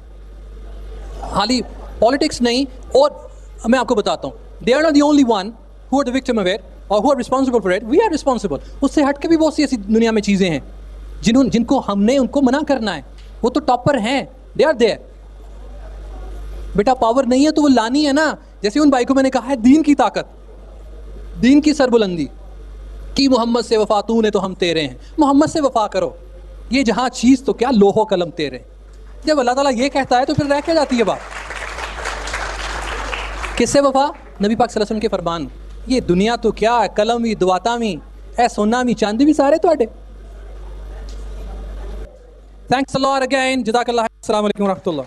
हाली पॉलिटिक्स नहीं, और मैं आपको बताता हूँ, they are not the only one who are the victim of it और who are responsible for it. We are responsible. उससे हट के भी बहुत सी ऐसी दुनिया में चीज़ें हैं जिनको हमने उनको मना करना है. वो तो टॉपर हैं, दे आर देयर. बेटा पावर नहीं है तो वो लानी है ना. जैसे उन भाई को मैंने कहा है, दीन की ताकत, दीन की सरबुलंदी कि मोहम्मद से वफा तूने तो हम तेरे हैं. मोहम्मद से वफा करो. ये जहाँ चीज़ तो क्या लोहो कलम तेरे. जब अल्लाह ताला ये कहता है तो फिर रह क्या जाती है बात. किससे वफा? नबी पाक सल्लल्लाहु अलैहि वसल्लम के फरमान. ये दुनिया तो क्या है, कलम भी, दुआता भी, ए सोना भी, चांदी भी सारे तो. Thanks a lot again. जज़ाकल्लाह. अस्सलाम वालेकुम व रहमतुल्लाह.